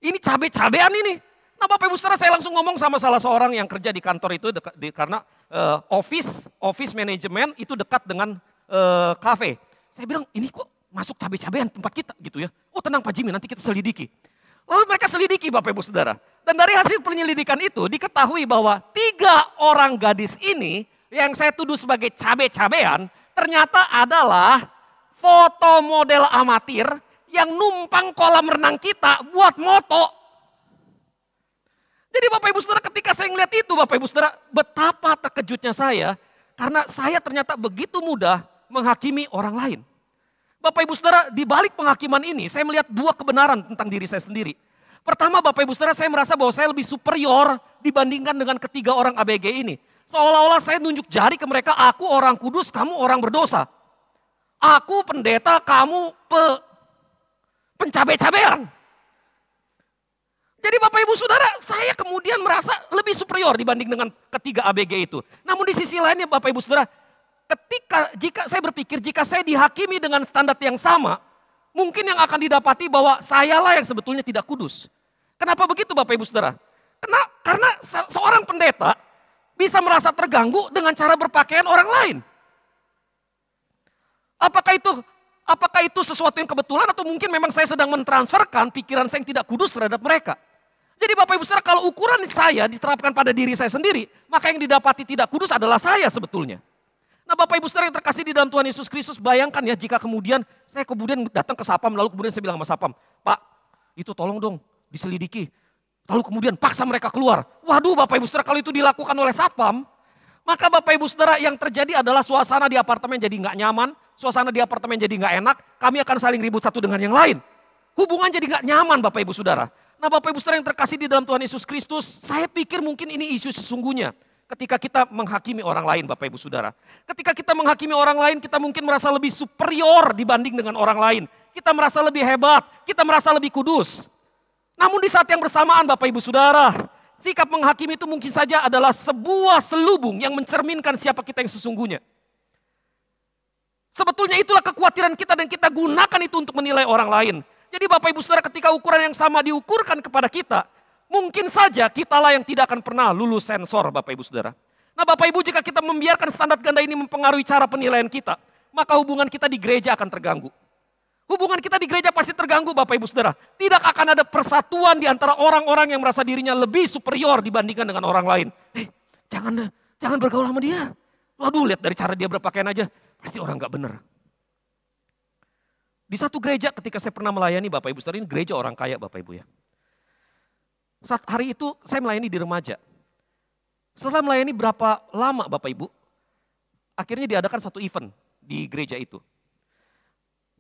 Ini cabe-cabean ini. Nah Bapak Ibu Saudara, saya langsung ngomong sama salah seorang yang kerja di kantor itu, karena office manajemen itu dekat dengan kafe. Saya bilang, ini kok masuk cabe-cabean tempat kita gitu ya. Oh tenang Pak Jimmy, nanti kita selidiki. Lalu mereka selidiki Bapak Ibu Saudara. Dan dari hasil penyelidikan itu diketahui bahwa 3 orang gadis ini yang saya tuduh sebagai cabe-cabean ternyata adalah foto model amatir yang numpang kolam renang kita buat moto. Jadi Bapak Ibu Saudara, ketika saya ngeliat itu Bapak Ibu Saudara, betapa terkejutnya saya karena saya ternyata begitu mudah menghakimi orang lain. Bapak Ibu Saudara, di balik penghakiman ini saya melihat 2 kebenaran tentang diri saya sendiri. Pertama Bapak Ibu Saudara, saya merasa bahwa saya lebih superior dibandingkan dengan ketiga orang ABG ini. Seolah-olah saya nunjuk jari ke mereka, aku orang kudus, kamu orang berdosa. Aku pendeta, kamu pencabe-cabean. Jadi Bapak Ibu Saudara, saya kemudian merasa lebih superior dibanding dengan ketiga ABG itu. Namun di sisi lainnya Bapak Ibu Saudara, jika saya berpikir, jika saya dihakimi dengan standar yang sama, mungkin yang akan didapati bahwa sayalah yang sebetulnya tidak kudus. Kenapa begitu Bapak Ibu Saudara? Karena seorang pendeta bisa merasa terganggu dengan cara berpakaian orang lain. Apakah itu sesuatu yang kebetulan atau mungkin memang saya sedang mentransferkan pikiran saya yang tidak kudus terhadap mereka. Jadi Bapak Ibu Saudara, kalau ukuran saya diterapkan pada diri saya sendiri, maka yang didapati tidak kudus adalah saya sebetulnya. Nah Bapak Ibu Saudara yang terkasih di dalam Tuhan Yesus Kristus, bayangkan ya jika kemudian saya datang ke Sapam, lalu kemudian saya bilang sama Sapam, Pak itu tolong dong diselidiki. Lalu kemudian paksa mereka keluar. Waduh Bapak Ibu Saudara, kalau itu dilakukan oleh Satpam, maka Bapak Ibu Saudara yang terjadi adalah suasana di apartemen jadi nggak nyaman, suasana di apartemen jadi nggak enak, kami akan saling ribut satu dengan yang lain. Hubungan jadi nggak nyaman Bapak Ibu Saudara. Nah Bapak Ibu Saudara yang terkasih di dalam Tuhan Yesus Kristus, saya pikir mungkin ini isu sesungguhnya. Ketika kita menghakimi orang lain Bapak Ibu Saudara. Ketika kita menghakimi orang lain, kita mungkin merasa lebih superior dibanding dengan orang lain. Kita merasa lebih hebat, kita merasa lebih kudus. Namun di saat yang bersamaan Bapak Ibu Saudara, sikap menghakimi itu mungkin saja adalah sebuah selubung yang mencerminkan siapa kita yang sesungguhnya. Sebetulnya itulah kekhawatiran kita dan kita gunakan itu untuk menilai orang lain. Jadi Bapak Ibu Saudara, ketika ukuran yang sama diukurkan kepada kita, mungkin saja kitalah yang tidak akan pernah lulus sensor Bapak Ibu Saudara. Nah Bapak Ibu, jika kita membiarkan standar ganda ini mempengaruhi cara penilaian kita, maka hubungan kita di gereja akan terganggu. Hubungan kita di gereja pasti terganggu Bapak Ibu Saudara. Tidak akan ada persatuan di antara orang-orang yang merasa dirinya lebih superior dibandingkan dengan orang lain. Jangan bergaul sama dia. Waduh, lihat dari cara dia berpakaian aja, pasti orang gak benar. Di satu gereja ketika saya pernah melayani Bapak Ibu Saudara, ini gereja orang kaya Bapak Ibu ya. Saat hari itu saya melayani di remaja. Setelah melayani berapa lama Bapak Ibu, akhirnya diadakan satu event di gereja itu.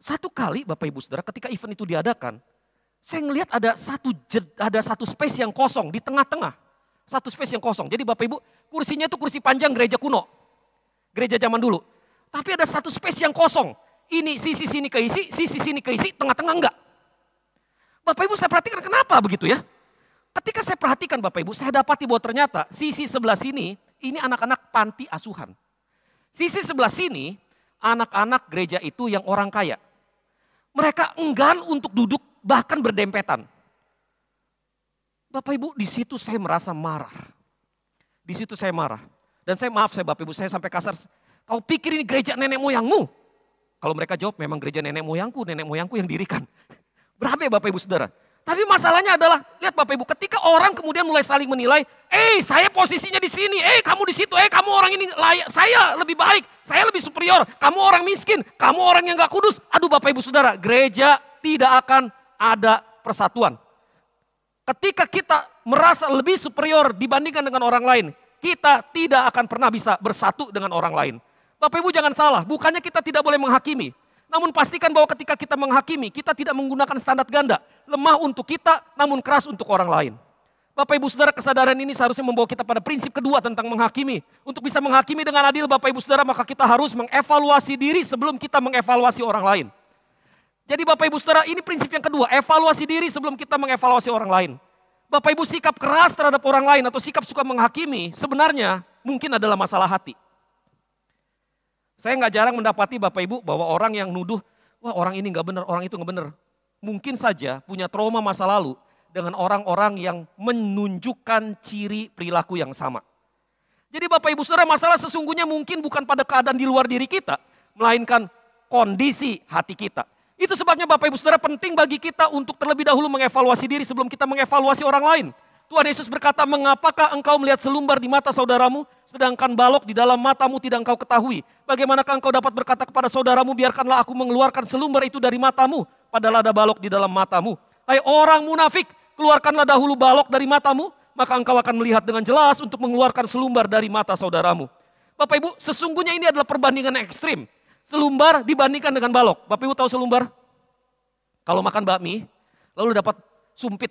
Satu kali Bapak Ibu Saudara, ketika event itu diadakan, saya ngelihat ada satu space yang kosong di tengah-tengah. Satu space yang kosong. Jadi Bapak Ibu, kursinya itu kursi panjang gereja kuno. Gereja zaman dulu. Tapi ada satu space yang kosong. Ini sisi sini keisi, sisi sini keisi, tengah-tengah enggak. Bapak Ibu saya perhatikan kenapa begitu ya. Ketika saya perhatikan Bapak Ibu, saya dapati bahwa ternyata sisi sebelah sini, ini anak-anak panti asuhan. Sisi sebelah sini, anak-anak gereja itu yang orang kaya. Mereka enggan untuk duduk, bahkan berdempetan. Bapak Ibu, di situ saya merasa marah. Di situ saya marah. Dan saya maaf saya Bapak Ibu, saya sampai kasar. Kau pikir ini gereja nenek moyangmu? Kalau mereka jawab memang gereja nenek moyangku yang dirikan. Berapa ya Bapak Ibu Saudara? Tapi masalahnya adalah, lihat Bapak Ibu, ketika orang kemudian mulai saling menilai, saya posisinya di sini, kamu di situ, kamu orang ini layak, saya lebih baik, saya lebih superior, kamu orang miskin, kamu orang yang gak kudus. Aduh Bapak Ibu Saudara, gereja tidak akan ada persatuan. Ketika kita merasa lebih superior dibandingkan dengan orang lain, kita tidak akan pernah bisa bersatu dengan orang lain. Bapak Ibu jangan salah, bukannya kita tidak boleh menghakimi. Namun pastikan bahwa ketika kita menghakimi, kita tidak menggunakan standar ganda. Lemah untuk kita, namun keras untuk orang lain. Bapak Ibu Saudara, kesadaran ini seharusnya membawa kita pada prinsip kedua tentang menghakimi. Untuk bisa menghakimi dengan adil Bapak Ibu Saudara, maka kita harus mengevaluasi diri sebelum kita mengevaluasi orang lain. Jadi Bapak Ibu Saudara, ini prinsip yang kedua, evaluasi diri sebelum kita mengevaluasi orang lain. Bapak Ibu, sikap keras terhadap orang lain atau sikap suka menghakimi sebenarnya mungkin adalah masalah hati. Saya nggak jarang mendapati Bapak Ibu bahwa orang yang nuduh, wah orang ini nggak benar, orang itu nggak benar. Mungkin saja punya trauma masa lalu dengan orang-orang yang menunjukkan ciri perilaku yang sama. Jadi Bapak Ibu Saudara, masalah sesungguhnya mungkin bukan pada keadaan di luar diri kita, melainkan kondisi hati kita. Itu sebabnya Bapak Ibu Saudara penting bagi kita untuk terlebih dahulu mengevaluasi diri sebelum kita mengevaluasi orang lain. Tuhan Yesus berkata, mengapakah engkau melihat selumbar di mata saudaramu, sedangkan balok di dalam matamu tidak engkau ketahui? Bagaimanakah engkau dapat berkata kepada saudaramu, biarkanlah aku mengeluarkan selumbar itu dari matamu, padahal ada balok di dalam matamu? Hai orang munafik, keluarkanlah dahulu balok dari matamu, maka engkau akan melihat dengan jelas untuk mengeluarkan selumbar dari mata saudaramu. Bapak Ibu, sesungguhnya ini adalah perbandingan ekstrim. Selumbar dibandingkan dengan balok. Bapak Ibu tahu selumbar? Kalau makan bakmi, lalu dapat sumpit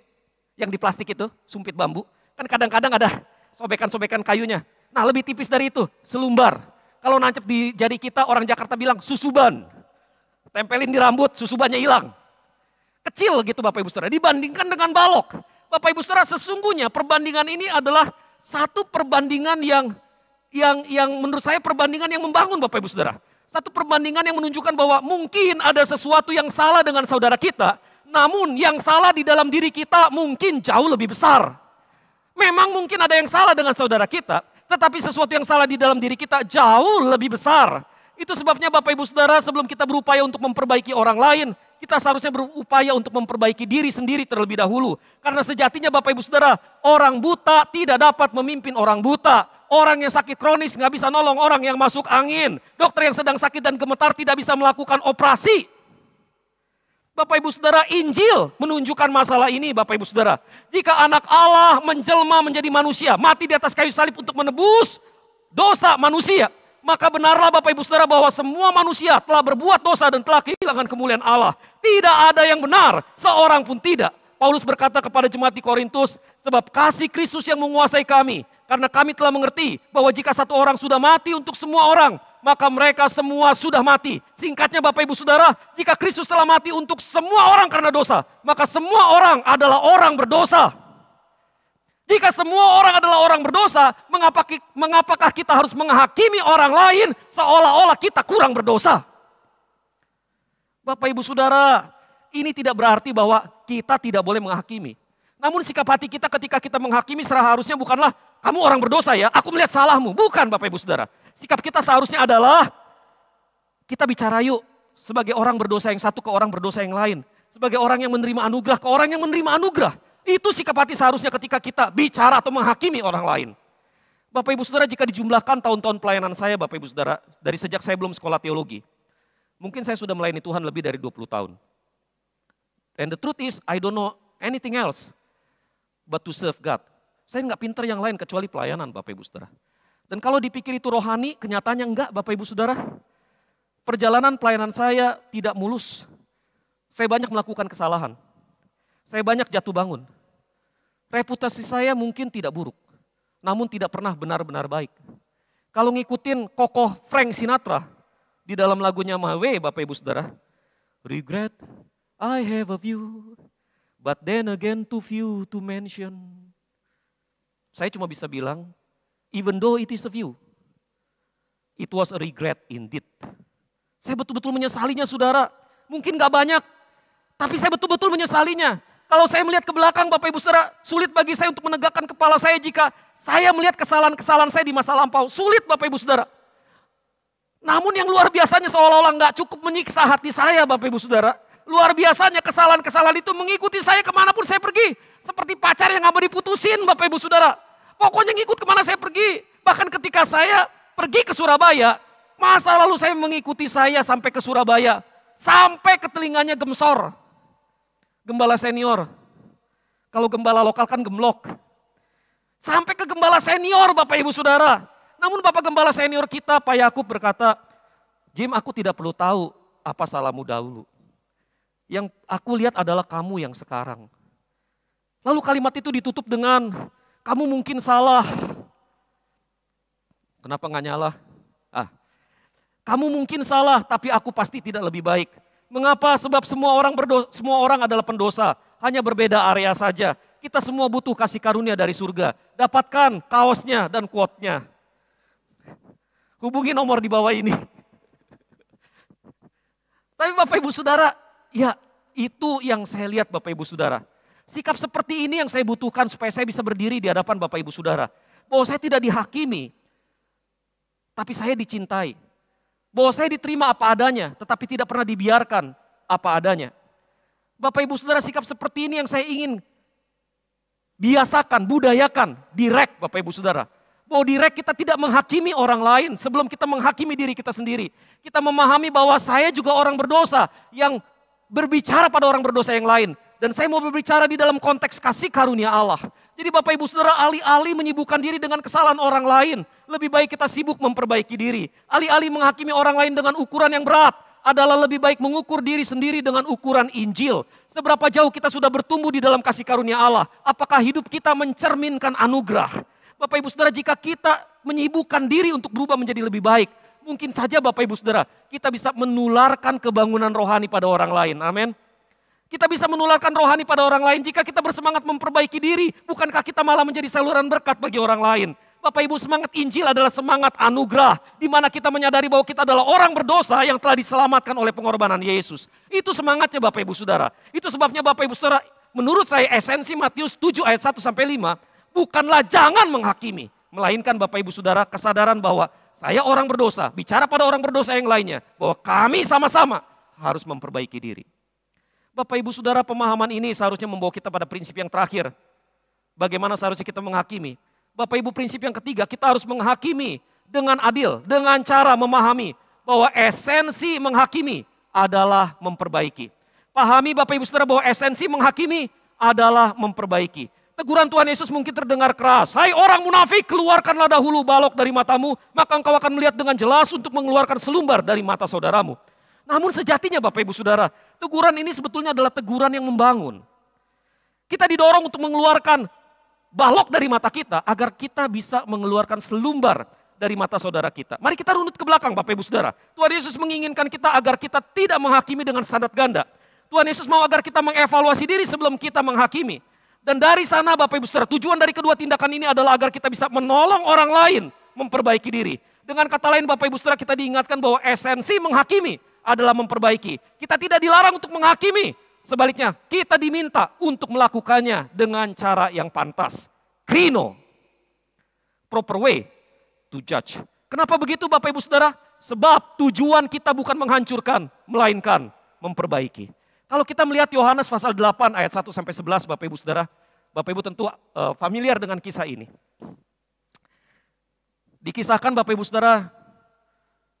yang di plastik itu, sumpit bambu. Kan kadang-kadang ada sobekan-sobekan kayunya. Nah lebih tipis dari itu, selumbar. Kalau nancep di jari kita, orang Jakarta bilang susuban. Tempelin di rambut, susubannya hilang. Kecil gitu Bapak Ibu Saudara, dibandingkan dengan balok. Bapak Ibu Saudara, sesungguhnya perbandingan ini adalah satu perbandingan yang menurut saya perbandingan yang membangun Bapak Ibu Saudara. Satu perbandingan yang menunjukkan bahwa mungkin ada sesuatu yang salah dengan saudara kita, namun yang salah di dalam diri kita mungkin jauh lebih besar. Memang mungkin ada yang salah dengan saudara kita, tetapi sesuatu yang salah di dalam diri kita jauh lebih besar. Itu sebabnya Bapak Ibu Saudara, sebelum kita berupaya untuk memperbaiki orang lain, kita seharusnya berupaya untuk memperbaiki diri sendiri terlebih dahulu. Karena sejatinya Bapak Ibu Saudara, orang buta tidak dapat memimpin orang buta. Orang yang sakit kronis nggak bisa nolong orang yang masuk angin. Dokter yang sedang sakit dan gemetar tidak bisa melakukan operasi. Bapak Ibu Saudara, Injil menunjukkan masalah ini Bapak Ibu Saudara. Jika anak Allah menjelma menjadi manusia, mati di atas kayu salib untuk menebus dosa manusia, maka benarlah Bapak Ibu Saudara bahwa semua manusia telah berbuat dosa dan telah kehilangan kemuliaan Allah. Tidak ada yang benar, seorang pun tidak. Paulus berkata kepada jemaat di Korintus, sebab kasih Kristus yang menguasai kami, karena kami telah mengerti bahwa jika satu orang sudah mati untuk semua orang, maka mereka semua sudah mati. Singkatnya Bapak Ibu Saudara, jika Kristus telah mati untuk semua orang karena dosa, maka semua orang adalah orang berdosa. Jika semua orang adalah orang berdosa, mengapakah kita harus menghakimi orang lain seolah-olah kita kurang berdosa? Bapak Ibu Saudara, ini tidak berarti bahwa kita tidak boleh menghakimi. Namun sikap hati kita ketika kita menghakimi seharusnya bukanlah kamu orang berdosa ya, aku melihat salahmu. Bukan Bapak Ibu Saudara. Sikap kita seharusnya adalah kita bicara yuk sebagai orang berdosa yang satu ke orang berdosa yang lain. Sebagai orang yang menerima anugerah ke orang yang menerima anugerah. Itu sikap hati seharusnya ketika kita bicara atau menghakimi orang lain. Bapak Ibu Saudara, jika dijumlahkan tahun-tahun pelayanan saya Bapak Ibu Saudara, dari sejak saya belum sekolah teologi, mungkin saya sudah melayani Tuhan lebih dari 20 tahun. And the truth is, I don't know anything else but to serve God. Saya nggak pinter yang lain kecuali pelayanan Bapak Ibu Saudara. Dan kalau dipikir itu rohani, kenyataannya enggak Bapak Ibu Saudara. Perjalanan pelayanan saya tidak mulus. Saya banyak melakukan kesalahan. Saya banyak jatuh bangun. Reputasi saya mungkin tidak buruk, namun tidak pernah benar-benar baik. Kalau ngikutin kokoh Frank Sinatra di dalam lagunya My Way Bapak Ibu Saudara, regret I have a view, but then again too few to mention. Saya cuma bisa bilang, even though it is a view, it was a regret indeed. Saya betul-betul menyesalinya saudara. Mungkin gak banyak, tapi saya betul-betul menyesalinya. Kalau saya melihat ke belakang Bapak Ibu Saudara, sulit bagi saya untuk menegakkan kepala saya jika saya melihat kesalahan-kesalahan saya di masa lampau. Sulit Bapak Ibu Saudara. Namun yang luar biasanya seolah-olah nggak cukup menyiksa hati saya Bapak Ibu Saudara. Luar biasanya kesalahan-kesalahan itu mengikuti saya kemanapun saya pergi. Seperti pacar yang nggak mau diputusin Bapak Ibu Saudara. Pokoknya ngikut kemana saya pergi. Bahkan ketika saya pergi ke Surabaya, masa lalu saya mengikuti saya sampai ke Surabaya. Sampai ke telinganya Gemsor. Gembala senior. Kalau gembala lokal kan gemlok. Sampai ke gembala senior Bapak Ibu Saudara. Namun Bapak Gembala senior kita, Pak Yakub berkata, Jim, aku tidak perlu tahu apa salahmu dahulu. Yang aku lihat adalah kamu yang sekarang. Lalu kalimat itu ditutup dengan, kamu mungkin salah. Kenapa nggak nyala? Kamu mungkin salah, tapi aku pasti tidak lebih baik. Mengapa? Sebab semua orang adalah pendosa. Hanya berbeda area saja. Kita semua butuh kasih karunia dari surga. Dapatkan kaosnya dan quote-nya. Hubungi nomor di bawah ini. Tapi Bapak Ibu Saudara, ya itu yang saya lihat Bapak Ibu Saudara. Sikap seperti ini yang saya butuhkan supaya saya bisa berdiri di hadapan Bapak Ibu Saudara. Bahwa saya tidak dihakimi, tapi saya dicintai. Bahwa saya diterima apa adanya, tetapi tidak pernah dibiarkan apa adanya. Bapak Ibu Saudara, sikap seperti ini yang saya ingin biasakan, budayakan, direct Bapak Ibu Saudara. Bahwa direct kita tidak menghakimi orang lain sebelum kita menghakimi diri kita sendiri. Kita memahami bahwa saya juga orang berdosa yang berbicara pada orang berdosa yang lain. Dan saya mau berbicara di dalam konteks kasih karunia Allah. Jadi Bapak Ibu Saudara, alih-alih menyibukkan diri dengan kesalahan orang lain, lebih baik kita sibuk memperbaiki diri. Alih-alih menghakimi orang lain dengan ukuran yang berat, adalah lebih baik mengukur diri sendiri dengan ukuran Injil. Seberapa jauh kita sudah bertumbuh di dalam kasih karunia Allah. Apakah hidup kita mencerminkan anugerah? Bapak Ibu Saudara, jika kita menyibukkan diri untuk berubah menjadi lebih baik, mungkin saja Bapak Ibu Saudara, kita bisa menularkan kebangunan rohani pada orang lain. Amin. Kita bisa menularkan rohani pada orang lain jika kita bersemangat memperbaiki diri. Bukankah kita malah menjadi saluran berkat bagi orang lain? Bapak Ibu, semangat Injil adalah semangat anugerah. Di mana kita menyadari bahwa kita adalah orang berdosa yang telah diselamatkan oleh pengorbanan Yesus. Itu semangatnya Bapak Ibu Saudara. Itu sebabnya Bapak Ibu Saudara, menurut saya esensi Matius 7 ayat 1-5, bukanlah jangan menghakimi. Melainkan Bapak Ibu Saudara kesadaran bahwa saya orang berdosa. Bicara pada orang berdosa yang lainnya. Bahwa kami sama-sama harus memperbaiki diri. Bapak Ibu Saudara, pemahaman ini seharusnya membawa kita pada prinsip yang terakhir. Bagaimana seharusnya kita menghakimi. Bapak Ibu, prinsip yang ketiga, kita harus menghakimi dengan adil. Dengan cara memahami bahwa esensi menghakimi adalah memperbaiki. Pahami Bapak Ibu Saudara bahwa esensi menghakimi adalah memperbaiki. Teguran Tuhan Yesus mungkin terdengar keras. Hai orang munafik, keluarkanlah dahulu balok dari matamu, maka engkau akan melihat dengan jelas untuk mengeluarkan selumbar dari mata saudaramu. Namun sejatinya Bapak Ibu Saudara, teguran ini sebetulnya adalah teguran yang membangun. Kita didorong untuk mengeluarkan balok dari mata kita agar kita bisa mengeluarkan selumbar dari mata saudara kita. Mari kita runut ke belakang Bapak Ibu Saudara. Tuhan Yesus menginginkan kita agar kita tidak menghakimi dengan standar ganda. Tuhan Yesus mau agar kita mengevaluasi diri sebelum kita menghakimi. Dan dari sana Bapak Ibu Saudara, tujuan dari kedua tindakan ini adalah agar kita bisa menolong orang lain memperbaiki diri. Dengan kata lain Bapak Ibu Saudara, kita diingatkan bahwa esensi menghakimi adalah memperbaiki. Kita tidak dilarang untuk menghakimi. Sebaliknya, kita diminta untuk melakukannya dengan cara yang pantas. Krino, proper way to judge. Kenapa begitu Bapak Ibu Saudara? Sebab tujuan kita bukan menghancurkan, melainkan memperbaiki. Kalau kita melihat Yohanes pasal 8 ayat 1-11 Bapak Ibu Saudara, Bapak Ibu tentu familiar dengan kisah ini. Dikisahkan Bapak Ibu Saudara,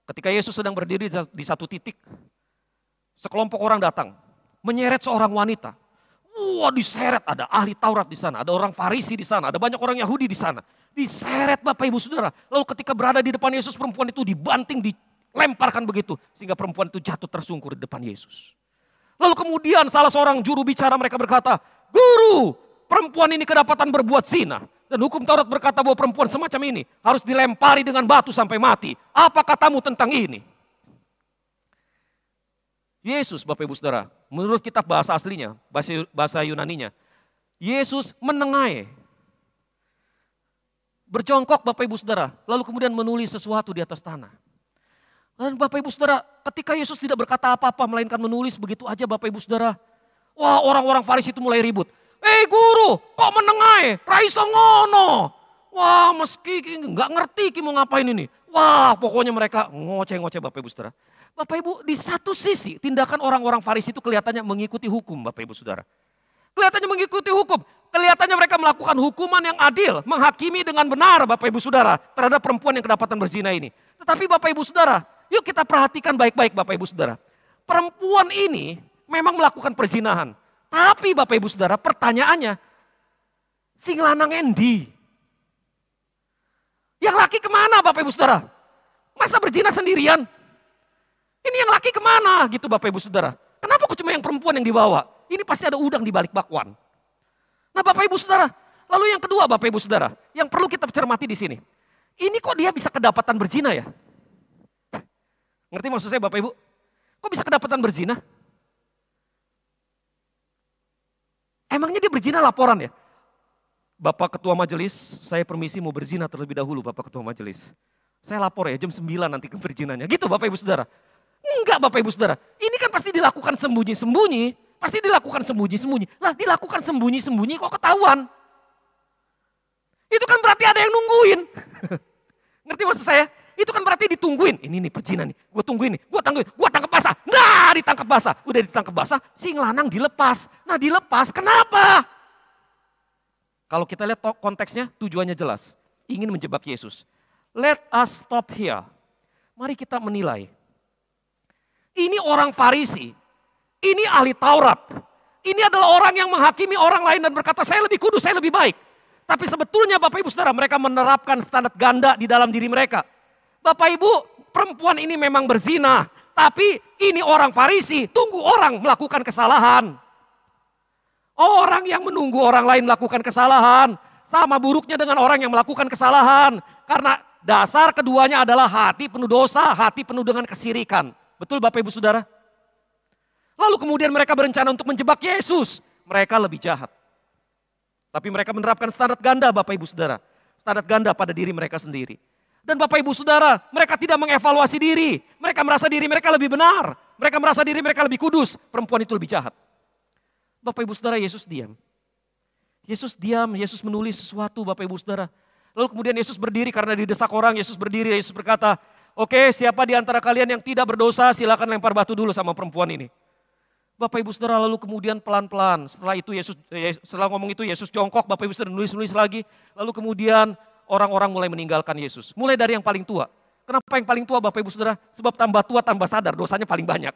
ketika Yesus sedang berdiri di satu titik, sekelompok orang datang, menyeret seorang wanita. Wah, diseret, ada ahli Taurat di sana, ada orang Farisi di sana, ada banyak orang Yahudi di sana. Diseret Bapak Ibu Saudara. Lalu ketika berada di depan Yesus, perempuan itu dibanting, dilemparkan begitu, sehingga perempuan itu jatuh tersungkur di depan Yesus. Lalu kemudian salah seorang juru bicara mereka berkata, Guru, perempuan ini kedapatan berbuat zina. Dan hukum Taurat berkata bahwa perempuan semacam ini harus dilempari dengan batu sampai mati. Apa katamu tentang ini? Yesus Bapak Ibu Saudara, menurut kitab bahasa aslinya, bahasa Yunaninya, Yesus menengahi. Berjongkok Bapak Ibu Saudara, lalu kemudian menulis sesuatu di atas tanah. Dan Bapak Ibu Saudara, ketika Yesus tidak berkata apa-apa melainkan menulis begitu aja Bapak Ibu Saudara, Wah, orang-orang Farisi itu mulai ribut. Guru, kok menengai? Raiso ngono. Wah, meski nggak ngerti mau ngapain ini. Wah, pokoknya mereka ngoceh-ngoceh Bapak Ibu Saudara. Bapak Ibu, di satu sisi tindakan orang-orang Farisi itu kelihatannya mengikuti hukum Bapak Ibu Saudara. Kelihatannya mengikuti hukum. Kelihatannya mereka melakukan hukuman yang adil. Menghakimi dengan benar Bapak Ibu Saudara terhadap perempuan yang kedapatan berzina ini. Tetapi Bapak Ibu Saudara, yuk kita perhatikan baik-baik Bapak Ibu Saudara. Perempuan ini memang melakukan perzinahan. Tapi Bapak Ibu Saudara, pertanyaannya, sing lanang endi? Yang laki kemana Bapak Ibu Saudara? Masa berzina sendirian? Ini yang laki kemana gitu Bapak Ibu Saudara? Kenapa kok cuma yang perempuan yang dibawa? Ini pasti ada udang di balik bakwan. Nah Bapak Ibu Saudara, lalu yang kedua Bapak Ibu Saudara, yang perlu kita cermati di sini. Ini kok dia bisa kedapatan berzina ya? Ngerti maksud saya Bapak Ibu? Kok bisa kedapatan berzina? Emangnya dia berzina laporan ya? Bapak Ketua Majelis, saya permisi mau berzina terlebih dahulu Bapak Ketua Majelis. Saya lapor ya jam 9 nanti ke berzinanya. Gitu Bapak Ibu Saudara. Enggak Bapak Ibu Saudara. Ini kan pasti dilakukan sembunyi-sembunyi. Pasti dilakukan sembunyi-sembunyi. Lah dilakukan sembunyi-sembunyi kok ketahuan? Itu kan berarti ada yang nungguin. Ngerti maksud saya? Itu kan berarti ditungguin. Ini nih perzina nih. Gue tungguin nih. Gue tangkap basah. Nah ditangkap basah. Udah ditangkap basah. Si lanang dilepas. Nah dilepas. Kenapa? Kalau kita lihat konteksnya tujuannya jelas. Ingin menjebak Yesus. Let us stop here. Mari kita menilai. Ini orang Farisi. Ini ahli Taurat. Ini adalah orang yang menghakimi orang lain dan berkata saya lebih kudus, saya lebih baik. Tapi sebetulnya Bapak Ibu Saudara mereka menerapkan standar ganda di dalam diri mereka. Bapak Ibu perempuan ini memang berzina. Tapi ini orang Farisi tunggu orang melakukan kesalahan. Orang yang menunggu orang lain melakukan kesalahan. Sama buruknya dengan orang yang melakukan kesalahan. Karena dasar keduanya adalah hati penuh dosa, hati penuh dengan kesirikan. Betul Bapak Ibu Saudara? Lalu kemudian mereka berencana untuk menjebak Yesus. Mereka lebih jahat. Tapi mereka menerapkan standar ganda Bapak Ibu Saudara. Standar ganda pada diri mereka sendiri. Dan Bapak Ibu Saudara, mereka tidak mengevaluasi diri. Mereka merasa diri mereka lebih benar. Mereka merasa diri mereka lebih kudus. Perempuan itu lebih jahat. Bapak Ibu Saudara, Yesus diam. Yesus diam, Yesus menulis sesuatu Bapak Ibu Saudara. Lalu kemudian Yesus berdiri karena didesak orang. Yesus berdiri, Yesus berkata, oke, siapa di antara kalian yang tidak berdosa silakan lempar batu dulu sama perempuan ini. Bapak Ibu Saudara, lalu kemudian pelan-pelan setelah itu setelah ngomong itu Yesus jongkok, Bapak Ibu Saudara nulis lagi. Lalu kemudian orang-orang mulai meninggalkan Yesus. Mulai dari yang paling tua. Kenapa yang paling tua Bapak Ibu Saudara? Sebab tambah tua tambah sadar dosanya paling banyak.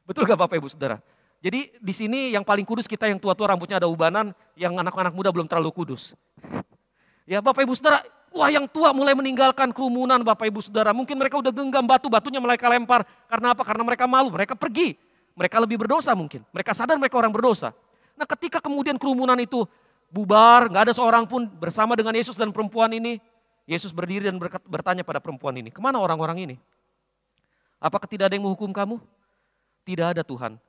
Betul gak Bapak Ibu Saudara? Jadi di sini yang paling kudus kita yang tua-tua rambutnya ada ubanan, yang anak-anak muda belum terlalu kudus. Ya Bapak Ibu Saudara, wah yang tua mulai meninggalkan kerumunan Bapak Ibu Saudara. Mungkin mereka udah genggam batunya mereka lempar. Karena apa? Karena mereka malu, mereka pergi. Mereka lebih berdosa mungkin. Mereka sadar mereka orang berdosa. Nah ketika kemudian kerumunan itu bubar, gak ada seorang pun bersama dengan Yesus dan perempuan ini. Yesus berdiri dan bertanya pada perempuan ini, kemana orang-orang ini? Apakah tidak ada yang menghukum kamu? Tidak ada Tuhan.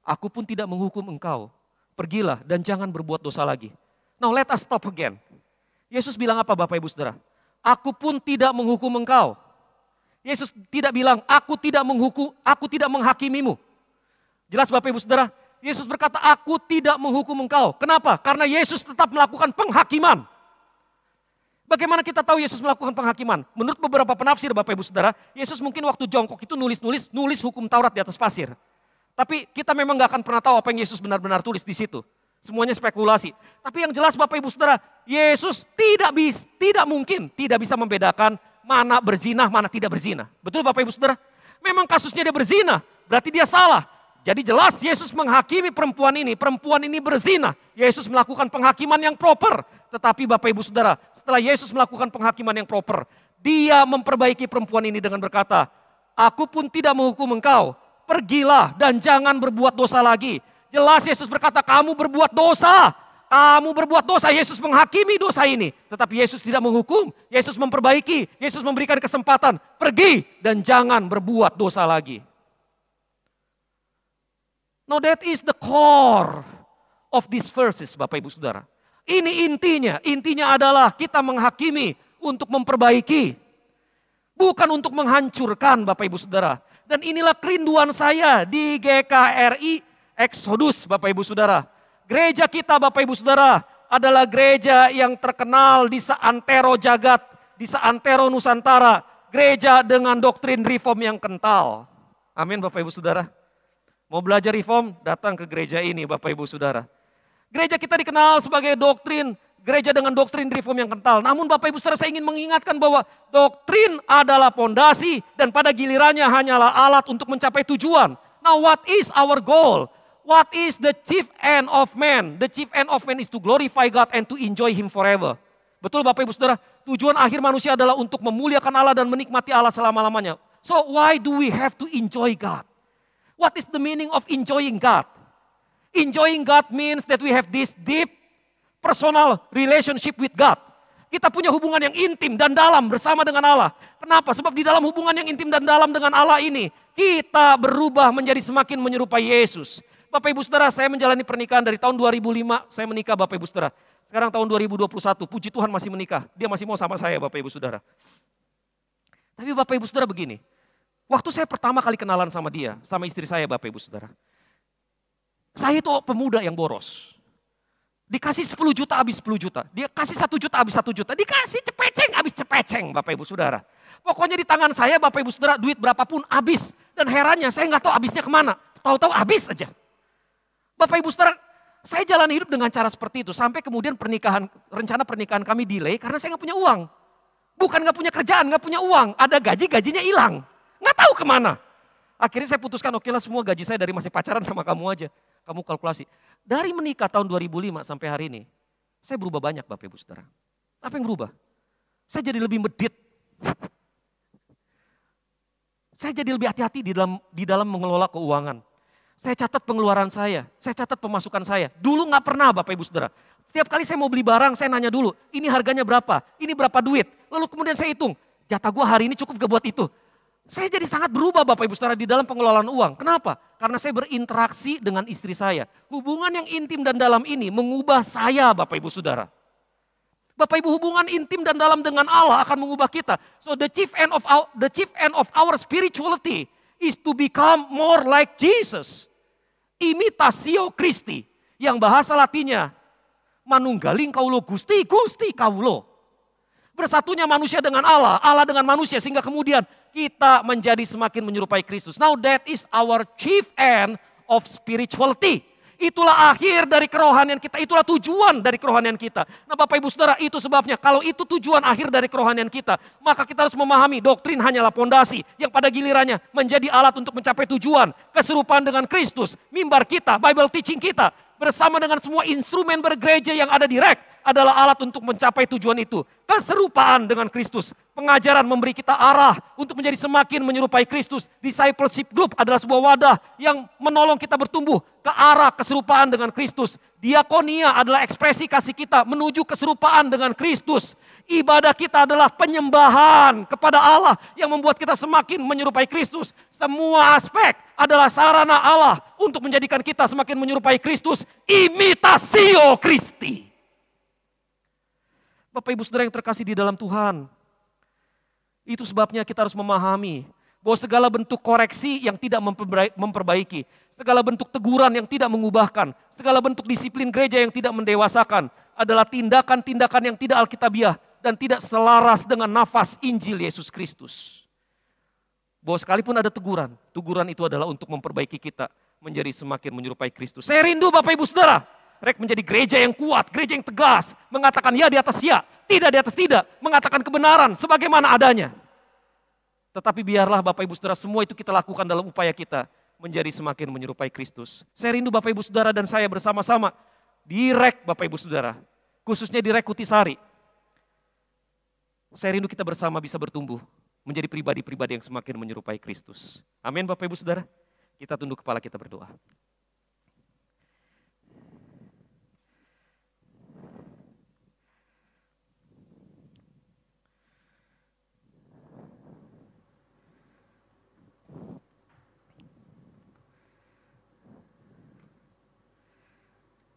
Aku pun tidak menghukum engkau. Pergilah dan jangan berbuat dosa lagi. Now let us stop again. Yesus bilang apa Bapak Ibu Saudara? Aku pun tidak menghukum engkau. Yesus tidak bilang, aku tidak menghakimimu. Jelas Bapak Ibu Saudara, Yesus berkata, aku tidak menghukum engkau. Kenapa? Karena Yesus tetap melakukan penghakiman. Bagaimana kita tahu Yesus melakukan penghakiman? Menurut beberapa penafsir Bapak Ibu Saudara, Yesus mungkin waktu jongkok itu nulis hukum Taurat di atas pasir. Tapi kita memang gak akan pernah tahu apa yang Yesus benar-benar tulis di situ. Semuanya spekulasi. Tapi yang jelas Bapak Ibu Saudara, Yesus tidak mungkin tidak bisa membedakan mana berzina, mana tidak berzina. Betul Bapak Ibu Saudara? Memang kasusnya dia berzina, berarti dia salah. Jadi jelas Yesus menghakimi perempuan ini berzina. Yesus melakukan penghakiman yang proper. Tetapi Bapak Ibu Saudara, setelah Yesus melakukan penghakiman yang proper, dia memperbaiki perempuan ini dengan berkata, aku pun tidak menghukum engkau, pergilah dan jangan berbuat dosa lagi. Jelas Yesus berkata, kamu berbuat dosa. Kamu berbuat dosa, Yesus menghakimi dosa ini. Tetapi Yesus tidak menghukum, Yesus memperbaiki, Yesus memberikan kesempatan, pergi dan jangan berbuat dosa lagi. Now that is the core of these verses Bapak Ibu Saudara. Ini intinya adalah kita menghakimi untuk memperbaiki. Bukan untuk menghancurkan Bapak Ibu Saudara. Dan inilah kerinduan saya di GKRI Exodus, Bapak Ibu Saudara. Gereja kita, Bapak Ibu Saudara, adalah gereja yang terkenal di seantero jagat, di seantero Nusantara. Gereja dengan doktrin reform yang kental. Amin Bapak Ibu Saudara. Mau belajar reform? Datang ke gereja ini Bapak Ibu Saudara. Gereja kita dikenal sebagai gereja dengan doktrin reform yang kental. Namun Bapak Ibu Saudara, saya ingin mengingatkan bahwa doktrin adalah pondasi dan pada gilirannya hanyalah alat untuk mencapai tujuan. Now what is our goal? What is the chief end of man? The chief end of man is to glorify God and to enjoy Him forever. Betul Bapak Ibu Saudara, tujuan akhir manusia adalah untuk memuliakan Allah dan menikmati Allah selama-lamanya. So why do we have to enjoy God? What is the meaning of enjoying God? Enjoying God means that we have this deep personal relationship with God. Kita punya hubungan yang intim dan dalam bersama dengan Allah. Kenapa? Sebab di dalam hubungan yang intim dan dalam dengan Allah ini, kita berubah menjadi semakin menyerupai Yesus. Bapak Ibu Saudara, saya menjalani pernikahan dari tahun 2005, saya menikah Bapak Ibu Saudara. Sekarang tahun 2021, puji Tuhan masih menikah. Dia masih mau sama saya Bapak Ibu Saudara. Tapi Bapak Ibu Saudara begini, waktu saya pertama kali kenalan sama dia, sama istri saya Bapak Ibu Saudara. Saya itu pemuda yang boros. Dikasih 10 juta habis 10 juta. Dia kasih 1 juta habis 1 juta. Dikasih cepeceng habis cepeceng Bapak Ibu Saudara. Pokoknya di tangan saya Bapak Ibu Saudara duit berapapun habis. Dan herannya saya nggak tahu habisnya kemana. Tahu-tahu habis aja. Bapak Ibu Saudara, saya jalani hidup dengan cara seperti itu. Sampai kemudian rencana pernikahan kami delay karena saya nggak punya uang. Bukan nggak punya kerjaan, nggak punya uang. Ada gaji, gajinya hilang. Nggak tahu kemana. Akhirnya saya putuskan, oke lah semua gaji saya dari masih pacaran sama kamu aja. Kamu kalkulasi. Dari menikah tahun 2005 sampai hari ini, saya berubah banyak Bapak Ibu Saudara. Apa yang berubah? Saya jadi lebih medit. Saya jadi lebih hati-hati di dalam mengelola keuangan. Saya catat pengeluaran saya catat pemasukan saya. Dulu nggak pernah Bapak Ibu Saudara. Setiap kali saya mau beli barang, saya nanya dulu, ini harganya berapa? Ini berapa duit? Lalu kemudian saya hitung, jatah gue hari ini cukup gak buat itu? Saya jadi sangat berubah Bapak Ibu Saudara di dalam pengelolaan uang. Kenapa? Karena saya berinteraksi dengan istri saya. Hubungan yang intim dan dalam ini mengubah saya Bapak Ibu Saudara. Bapak Ibu, hubungan intim dan dalam dengan Allah akan mengubah kita. So the chief end of our spirituality is to become more like Jesus. Imitatio Christi, yang bahasa Latinnya manunggaling kaulo Gusti, Gusti kaulo. Bersatunya manusia dengan Allah, Allah dengan manusia, sehingga kemudian kita menjadi semakin menyerupai Kristus. Now that is our chief end of spirituality. Itulah akhir dari kerohanian kita, itulah tujuan dari kerohanian kita. Nah Bapak Ibu Saudara, itu sebabnya kalau itu tujuan akhir dari kerohanian kita, maka kita harus memahami doktrin hanyalah pondasi yang pada gilirannya menjadi alat untuk mencapai tujuan. Keserupaan dengan Kristus, mimbar kita, Bible teaching kita, bersama dengan semua instrumen bergereja yang ada di REK adalah alat untuk mencapai tujuan itu. Keserupaan dengan Kristus. Pengajaran memberi kita arah untuk menjadi semakin menyerupai Kristus. Discipleship group adalah sebuah wadah yang menolong kita bertumbuh ke arah keserupaan dengan Kristus. Diakonia adalah ekspresi kasih kita menuju keserupaan dengan Kristus. Ibadah kita adalah penyembahan kepada Allah yang membuat kita semakin menyerupai Kristus. Semua aspek adalah sarana Allah untuk menjadikan kita semakin menyerupai Kristus. Imitatio Christi. Bapak Ibu Saudara yang terkasih di dalam Tuhan. Itu sebabnya kita harus memahami bahwa segala bentuk koreksi yang tidak memperbaiki, segala bentuk teguran yang tidak mengubahkan, segala bentuk disiplin gereja yang tidak mendewasakan adalah tindakan-tindakan yang tidak alkitabiah dan tidak selaras dengan nafas Injil Yesus Kristus. Bahwa sekalipun ada teguran, teguran itu adalah untuk memperbaiki kita menjadi semakin menyerupai Kristus. Saya rindu Bapak Ibu Saudara, REK menjadi gereja yang kuat, gereja yang tegas, mengatakan ya di atas ya, tidak di atas tidak, mengatakan kebenaran sebagaimana adanya. Tetapi biarlah Bapak Ibu Saudara semua itu kita lakukan dalam upaya kita menjadi semakin menyerupai Kristus. Saya rindu Bapak Ibu Saudara dan saya bersama-sama di REK Bapak Ibu Saudara, khususnya di REK Kutisari. Saya rindu kita bersama bisa bertumbuh menjadi pribadi-pribadi yang semakin menyerupai Kristus. Amin Bapak Ibu Saudara. Kita tunduk kepala, kita berdoa.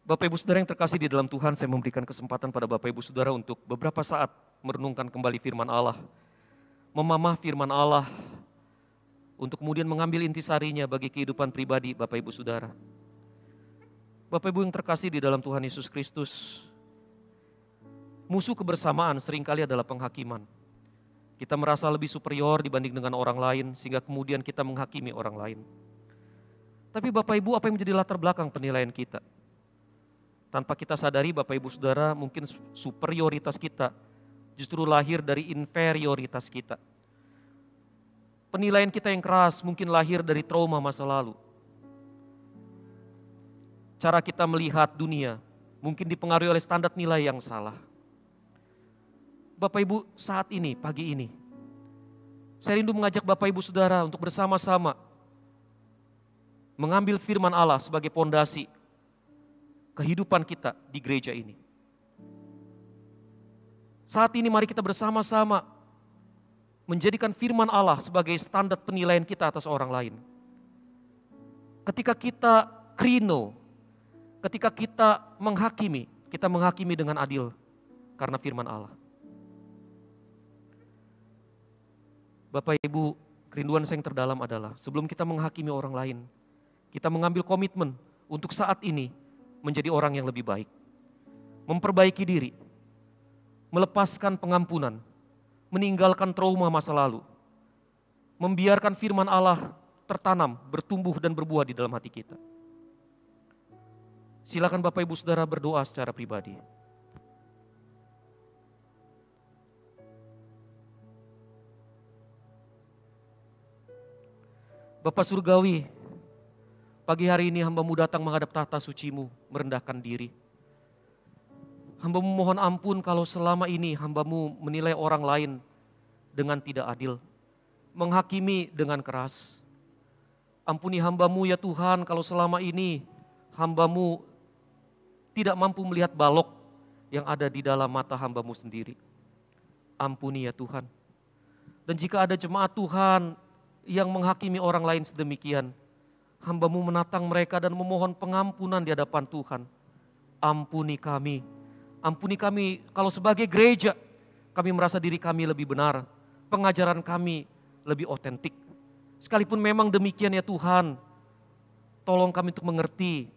Bapak Ibu Saudara yang terkasih di dalam Tuhan, saya memberikan kesempatan pada Bapak Ibu Saudara untuk beberapa saat merenungkan kembali firman Allah. Memamah firman Allah, untuk kemudian mengambil intisarinya bagi kehidupan pribadi Bapak Ibu Saudara. Bapak Ibu yang terkasih di dalam Tuhan Yesus Kristus, musuh kebersamaan seringkali adalah penghakiman. Kita merasa lebih superior dibanding dengan orang lain, sehingga kemudian kita menghakimi orang lain. Tapi Bapak Ibu, apa yang menjadi latar belakang penilaian kita? Tanpa kita sadari Bapak Ibu Saudara, mungkin superioritas kita justru lahir dari inferioritas kita. Penilaian kita yang keras mungkin lahir dari trauma masa lalu. Cara kita melihat dunia mungkin dipengaruhi oleh standar nilai yang salah. Bapak Ibu, saat ini, pagi ini, saya rindu mengajak Bapak Ibu Saudara untuk bersama-sama mengambil firman Allah sebagai pondasi kehidupan kita di gereja ini. Saat ini mari kita bersama-sama menjadikan firman Allah sebagai standar penilaian kita atas orang lain. Ketika kita krino, ketika kita menghakimi dengan adil karena firman Allah. Bapak Ibu, kerinduan saya yang terdalam adalah sebelum kita menghakimi orang lain, kita mengambil komitmen untuk saat ini menjadi orang yang lebih baik. Memperbaiki diri, melepaskan pengampunan, meninggalkan trauma masa lalu, membiarkan firman Allah tertanam, bertumbuh dan berbuah di dalam hati kita. Silakan Bapak Ibu Saudara berdoa secara pribadi. Bapa Surgawi, pagi hari ini hamba-Mu datang menghadap tahta suci-Mu, merendahkan diri. Hamba-Mu mohon ampun kalau selama ini hamba-Mu menilai orang lain dengan tidak adil, menghakimi dengan keras. Ampuni hamba-Mu ya Tuhan kalau selama ini hamba-Mu tidak mampu melihat balok yang ada di dalam mata hamba-Mu sendiri. Ampuni ya Tuhan. Dan jika ada jemaat Tuhan yang menghakimi orang lain sedemikian, hamba-Mu menatang mereka dan memohon pengampunan di hadapan Tuhan. Ampuni kami. Ampuni kami kalau sebagai gereja kami merasa diri kami lebih benar, pengajaran kami lebih otentik. Sekalipun memang demikian ya Tuhan, tolong kami untuk mengerti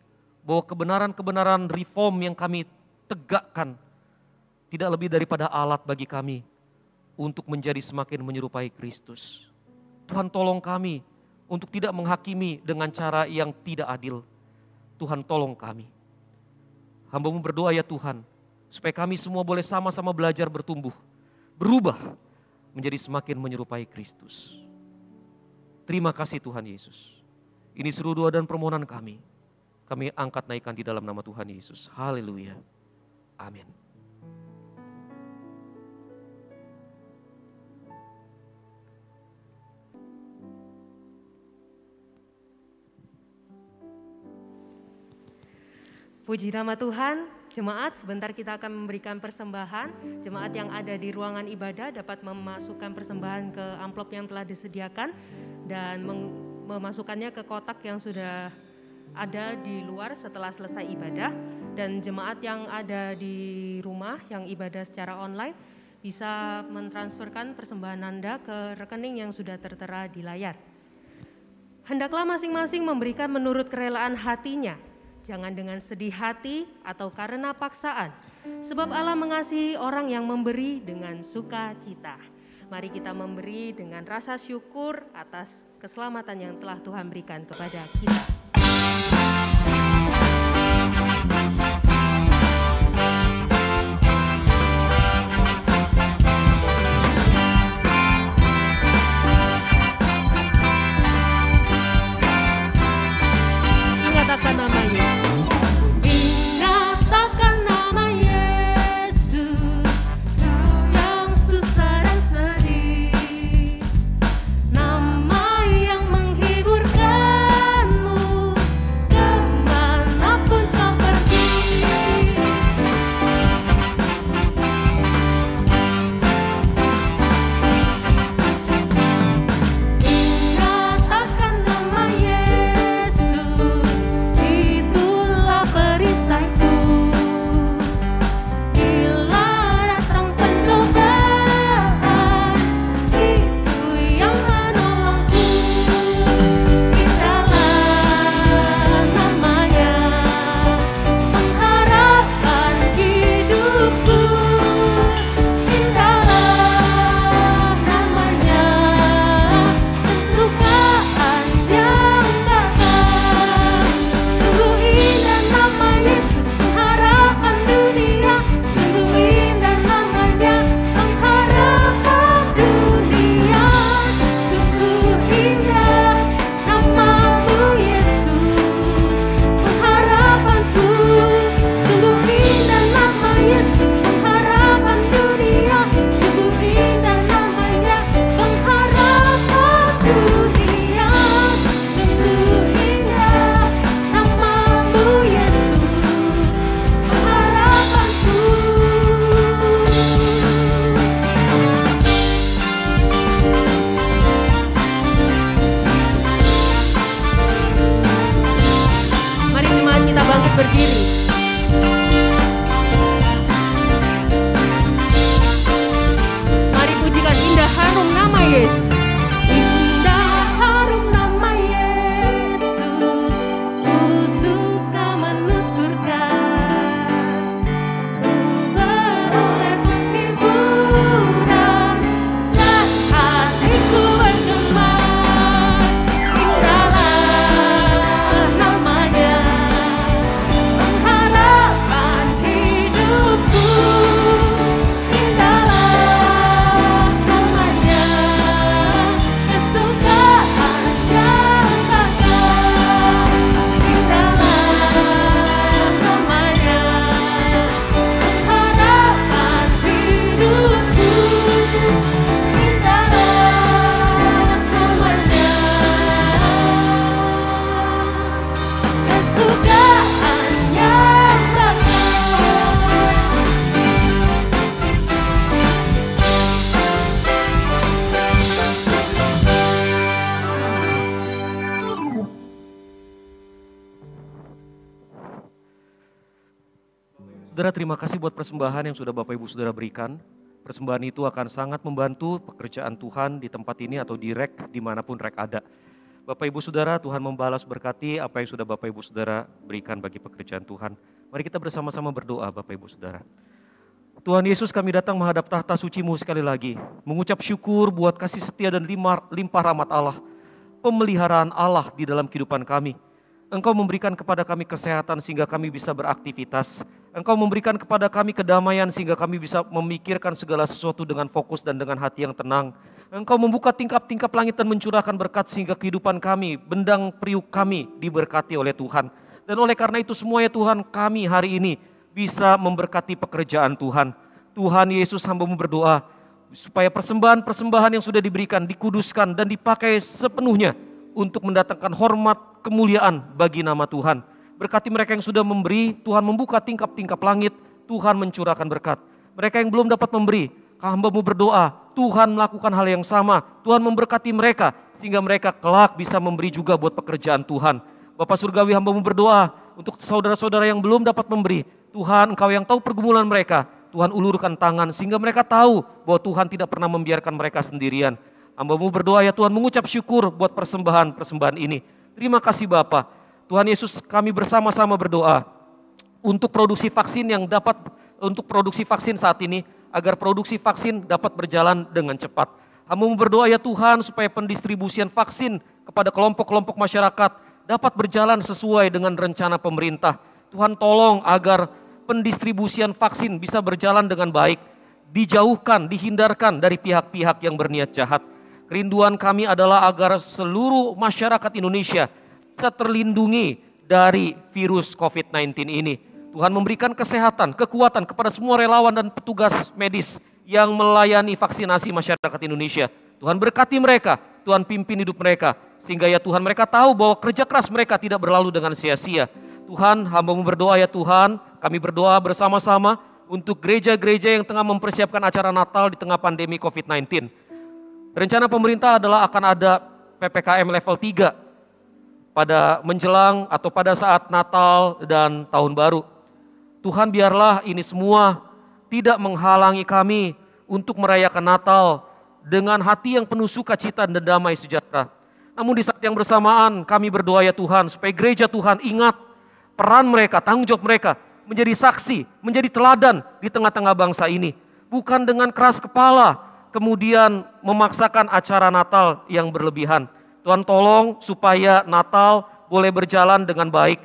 bahwa kebenaran-kebenaran reform yang kami tegakkan tidak lebih daripada alat bagi kami untuk menjadi semakin menyerupai Kristus. Tuhan tolong kami untuk tidak menghakimi dengan cara yang tidak adil. Tuhan tolong kami. Hamba-Mu berdoa ya Tuhan, supaya kami semua boleh sama-sama belajar bertumbuh, berubah menjadi semakin menyerupai Kristus. Terima kasih Tuhan Yesus. Ini seru doa dan permohonan kami. Kami angkat naikkan di dalam nama Tuhan Yesus. Haleluya. Amin. Puji nama Tuhan, jemaat sebentar kita akan memberikan persembahan. Jemaat yang ada di ruangan ibadah dapat memasukkan persembahan ke amplop yang telah disediakan dan memasukkannya ke kotak yang sudah ada di luar setelah selesai ibadah. Dan jemaat yang ada di rumah yang ibadah secara online bisa mentransferkan persembahan Anda ke rekening yang sudah tertera di layar. Hendaklah masing-masing memberikan menurut kerelaan hatinya, jangan dengan sedih hati atau karena paksaan, sebab Allah mengasihi orang yang memberi dengan sukacita. Mari kita memberi dengan rasa syukur atas keselamatan yang telah Tuhan berikan kepada kita. Ingat akan nama Yesus. Ingat akan nama Yesus, kau yang susah dan sedih. Nama yang menghiburkanmu Berdiri. Mari pujikan indah harum nama Yesus. Indah harum nama Yesus, ku suka menuturkan, ku beroleh penghiburan, dan hatiku bergema. Indahlah namanya, harapan hidupku. Indahlah namanya, kesukaan yang takkan. Indahlah namanya, harapan hidupku. Indahlah namanya, kesukaan yang Saudara, terima kasih buat persembahan yang sudah Bapak Ibu Saudara berikan. Persembahan itu akan sangat membantu pekerjaan Tuhan di tempat ini atau di REK, dimanapun REK ada. Bapak Ibu Saudara, Tuhan membalas berkati apa yang sudah Bapak Ibu Saudara berikan bagi pekerjaan Tuhan. Mari kita bersama-sama berdoa Bapak Ibu Saudara. Tuhan Yesus, kami datang menghadap tahta suci-Mu sekali lagi. Mengucap syukur buat kasih setia dan limpah rahmat Allah. Pemeliharaan Allah di dalam kehidupan kami. Engkau memberikan kepada kami kesehatan sehingga kami bisa beraktivitas. Engkau memberikan kepada kami kedamaian sehingga kami bisa memikirkan segala sesuatu dengan fokus dan dengan hati yang tenang. Engkau membuka tingkap-tingkap langit dan mencurahkan berkat sehingga kehidupan kami, bendang periuk kami diberkati oleh Tuhan. Dan oleh karena itu semuanya Tuhan, kami hari ini bisa memberkati pekerjaan Tuhan. Tuhan Yesus, hamba-Mu berdoa supaya persembahan-persembahan yang sudah diberikan dikuduskan dan dipakai sepenuhnya untuk mendatangkan hormat, kemuliaan bagi nama Tuhan. Berkati mereka yang sudah memberi, Tuhan membuka tingkap-tingkap langit, Tuhan mencurahkan berkat. Mereka yang belum dapat memberi, hamba-Mu berdoa, Tuhan melakukan hal yang sama, Tuhan memberkati mereka, sehingga mereka kelak bisa memberi juga buat pekerjaan Tuhan. Bapak Surgawi, hamba-Mu berdoa untuk saudara-saudara yang belum dapat memberi, Tuhan Engkau yang tahu pergumulan mereka, Tuhan ulurkan tangan sehingga mereka tahu bahwa Tuhan tidak pernah membiarkan mereka sendirian. Hamba-Mu berdoa ya Tuhan, mengucap syukur buat persembahan ini. Terima kasih Bapa. Tuhan Yesus, kami bersama-sama berdoa untuk produksi vaksin saat ini, agar produksi vaksin dapat berjalan dengan cepat. Hamba-Mu berdoa ya Tuhan supaya pendistribusian vaksin kepada kelompok-kelompok masyarakat dapat berjalan sesuai dengan rencana pemerintah. Tuhan tolong agar pendistribusian vaksin bisa berjalan dengan baik, dijauhkan, dihindarkan dari pihak-pihak yang berniat jahat. Kerinduan kami adalah agar seluruh masyarakat Indonesia bisa terlindungi dari virus COVID-19 ini. Tuhan memberikan kesehatan, kekuatan kepada semua relawan dan petugas medis yang melayani vaksinasi masyarakat Indonesia. Tuhan berkati mereka, Tuhan pimpin hidup mereka, sehingga ya Tuhan mereka tahu bahwa kerja keras mereka tidak berlalu dengan sia-sia. Tuhan, hamba-Mu berdoa ya Tuhan, kami berdoa bersama-sama untuk gereja-gereja yang tengah mempersiapkan acara Natal di tengah pandemi COVID-19. Rencana pemerintah adalah akan ada PPKM level 3 pada menjelang atau pada saat Natal dan Tahun Baru. Tuhan, biarlah ini semua tidak menghalangi kami untuk merayakan Natal dengan hati yang penuh sukacita dan damai sejahtera. Namun di saat yang bersamaan kami berdoa ya Tuhan supaya gereja Tuhan ingat peran mereka, tanggung jawab mereka menjadi saksi, menjadi teladan di tengah-tengah bangsa ini. Bukan dengan keras kepala kemudian memaksakan acara Natal yang berlebihan. Tuhan tolong supaya Natal boleh berjalan dengan baik.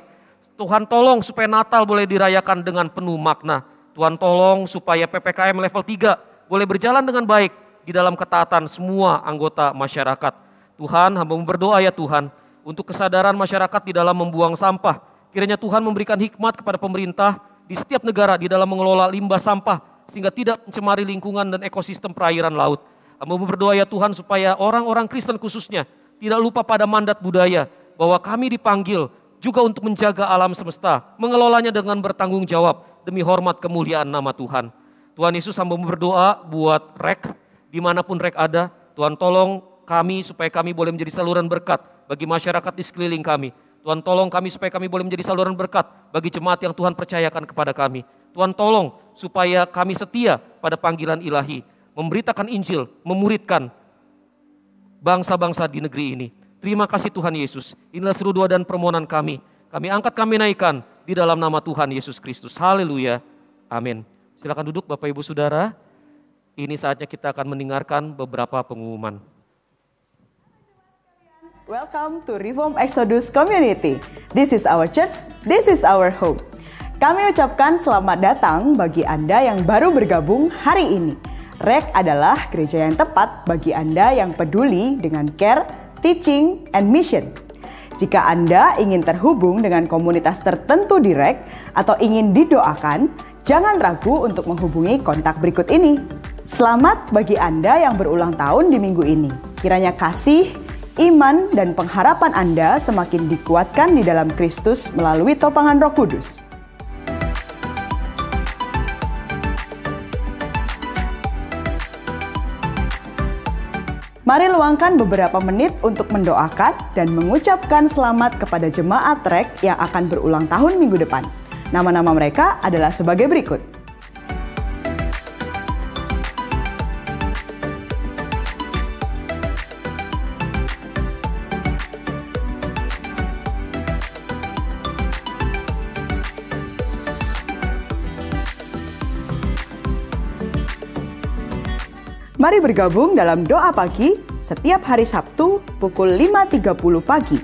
Tuhan tolong supaya Natal boleh dirayakan dengan penuh makna. Tuhan tolong supaya PPKM level 3 boleh berjalan dengan baik di dalam ketaatan semua anggota masyarakat. Tuhan, hamba-Mu berdoa ya Tuhan, untuk kesadaran masyarakat di dalam membuang sampah. Kiranya Tuhan memberikan hikmat kepada pemerintah di setiap negara di dalam mengelola limbah sampah, sehingga tidak mencemari lingkungan dan ekosistem perairan laut. Hamba berdoa ya Tuhan supaya orang-orang Kristen khususnya tidak lupa pada mandat budaya bahwa kami dipanggil juga untuk menjaga alam semesta, mengelolanya dengan bertanggung jawab demi hormat kemuliaan nama Tuhan. Tuhan Yesus, hamba berdoa buat REK, dimanapun REK ada, Tuhan tolong kami supaya kami boleh menjadi saluran berkat bagi masyarakat di sekeliling kami. Tuhan tolong kami supaya kami boleh menjadi saluran berkat bagi jemaat yang Tuhan percayakan kepada kami. Tuhan tolong supaya kami setia pada panggilan ilahi, memberitakan Injil, memuridkan bangsa-bangsa di negeri ini. Terima kasih Tuhan Yesus. Inilah seru doa dan permohonan kami. Kami angkat, kami naikkan di dalam nama Tuhan Yesus Kristus. Haleluya. Amin. Silakan duduk Bapak Ibu Saudara. Ini saatnya kita akan mendengarkan beberapa pengumuman. Welcome to Reform Exodus Community. This is our church, this is our home. Kami ucapkan selamat datang bagi Anda yang baru bergabung hari ini. REK adalah gereja yang tepat bagi Anda yang peduli dengan care, teaching, and mission. Jika Anda ingin terhubung dengan komunitas tertentu di REK atau ingin didoakan, jangan ragu untuk menghubungi kontak berikut ini. Selamat bagi Anda yang berulang tahun di minggu ini. Kiranya kasih, iman, dan pengharapan Anda semakin dikuatkan di dalam Kristus melalui topangan Roh Kudus. Mari luangkan beberapa menit untuk mendoakan dan mengucapkan selamat kepada jemaat REK yang akan berulang tahun minggu depan. Nama-nama mereka adalah sebagai berikut. Mari bergabung dalam doa pagi setiap hari Sabtu pukul 5.30 pagi.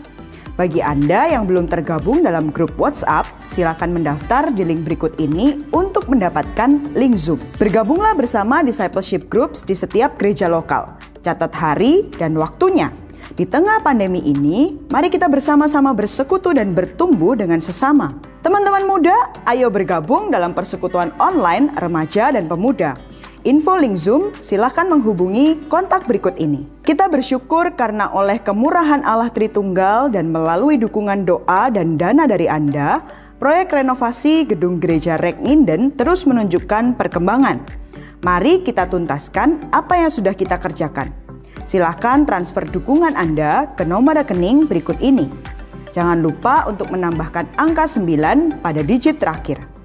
Bagi Anda yang belum tergabung dalam grup WhatsApp, silakan mendaftar di link berikut ini untuk mendapatkan link Zoom. Bergabunglah bersama discipleship groups di setiap gereja lokal. Catat hari dan waktunya. Di tengah pandemi ini, mari kita bersama-sama bersekutu dan bertumbuh dengan sesama. Teman-teman muda, ayo bergabung dalam persekutuan online remaja dan pemuda. Info link Zoom, silakan menghubungi kontak berikut ini. Kita bersyukur karena oleh kemurahan Allah Tritunggal dan melalui dukungan doa dan dana dari Anda, proyek renovasi gedung gereja REK Nginden terus menunjukkan perkembangan. Mari kita tuntaskan apa yang sudah kita kerjakan. Silakan transfer dukungan Anda ke nomor rekening berikut ini. Jangan lupa untuk menambahkan angka 9 pada digit terakhir.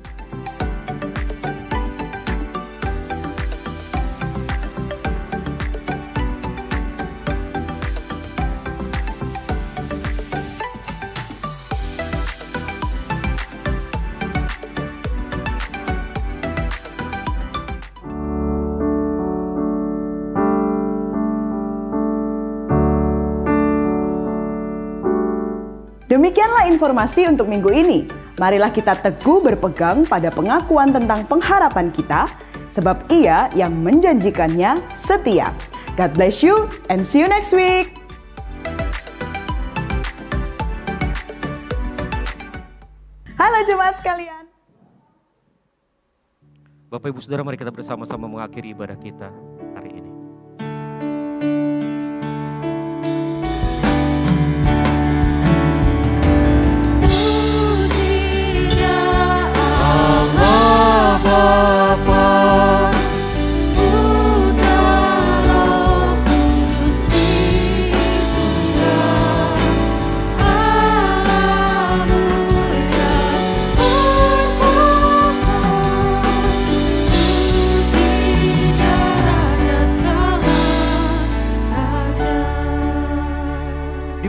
Demikianlah informasi untuk minggu ini. Marilah kita teguh berpegang pada pengakuan tentang pengharapan kita, sebab Ia yang menjanjikannya setia. God bless you and see you next week. Halo jemaat sekalian. Bapak Ibu Saudara, mari kita bersama-sama mengakhiri ibadah kita hari ini.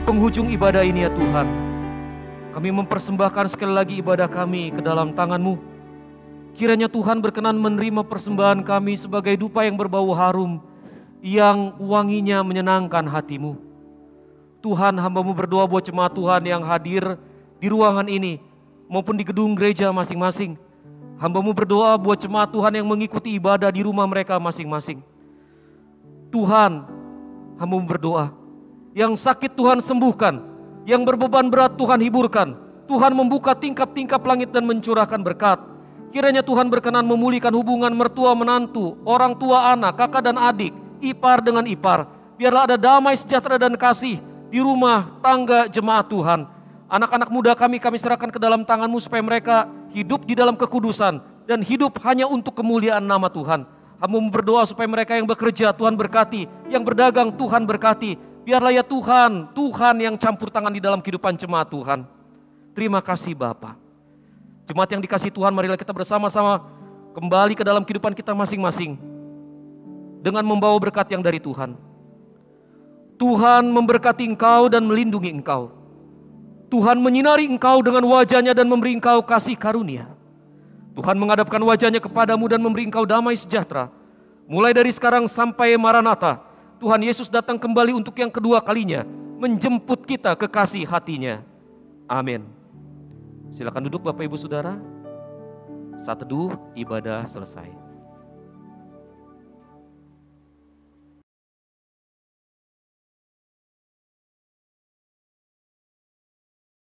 Penghujung ibadah ini ya Tuhan, kami mempersembahkan sekali lagi ibadah kami ke dalam tangan-Mu. Kiranya Tuhan berkenan menerima persembahan kami sebagai dupa yang berbau harum, yang wanginya menyenangkan hati-Mu. Tuhan, hamba-Mu berdoa buat jemaat Tuhan yang hadir di ruangan ini maupun di gedung gereja masing-masing. Hamba-Mu berdoa buat jemaat Tuhan yang mengikuti ibadah di rumah mereka masing-masing. Tuhan, hamba-Mu berdoa, yang sakit Tuhan sembuhkan, yang berbeban berat Tuhan hiburkan. Tuhan membuka tingkap-tingkap langit dan mencurahkan berkat. Kiranya Tuhan berkenan memulihkan hubungan mertua menantu, orang tua anak, kakak dan adik, ipar dengan ipar. Biarlah ada damai, sejahtera dan kasih di rumah tangga jemaat Tuhan. Anak-anak muda kami serahkan ke dalam tangan-Mu supaya mereka hidup di dalam kekudusan dan hidup hanya untuk kemuliaan nama Tuhan. Hamba berdoa supaya mereka yang bekerja Tuhan berkati, yang berdagang Tuhan berkati. Biarlah ya Tuhan, Tuhan yang campur tangan di dalam kehidupan jemaat Tuhan. Terima kasih Bapa. Jemaat yang dikasihi Tuhan, marilah kita bersama-sama kembali ke dalam kehidupan kita masing-masing dengan membawa berkat yang dari Tuhan. Tuhan memberkati engkau dan melindungi engkau. Tuhan menyinari engkau dengan wajah-Nya dan memberi engkau kasih karunia. Tuhan menghadapkan wajah-Nya kepadamu dan memberi engkau damai sejahtera. Mulai dari sekarang sampai Maranatha, Tuhan Yesus datang kembali untuk yang kedua kalinya, menjemput kita ke kasih hati-Nya. Amin. Silakan duduk Bapak Ibu Saudara. Saat teduh ibadah selesai.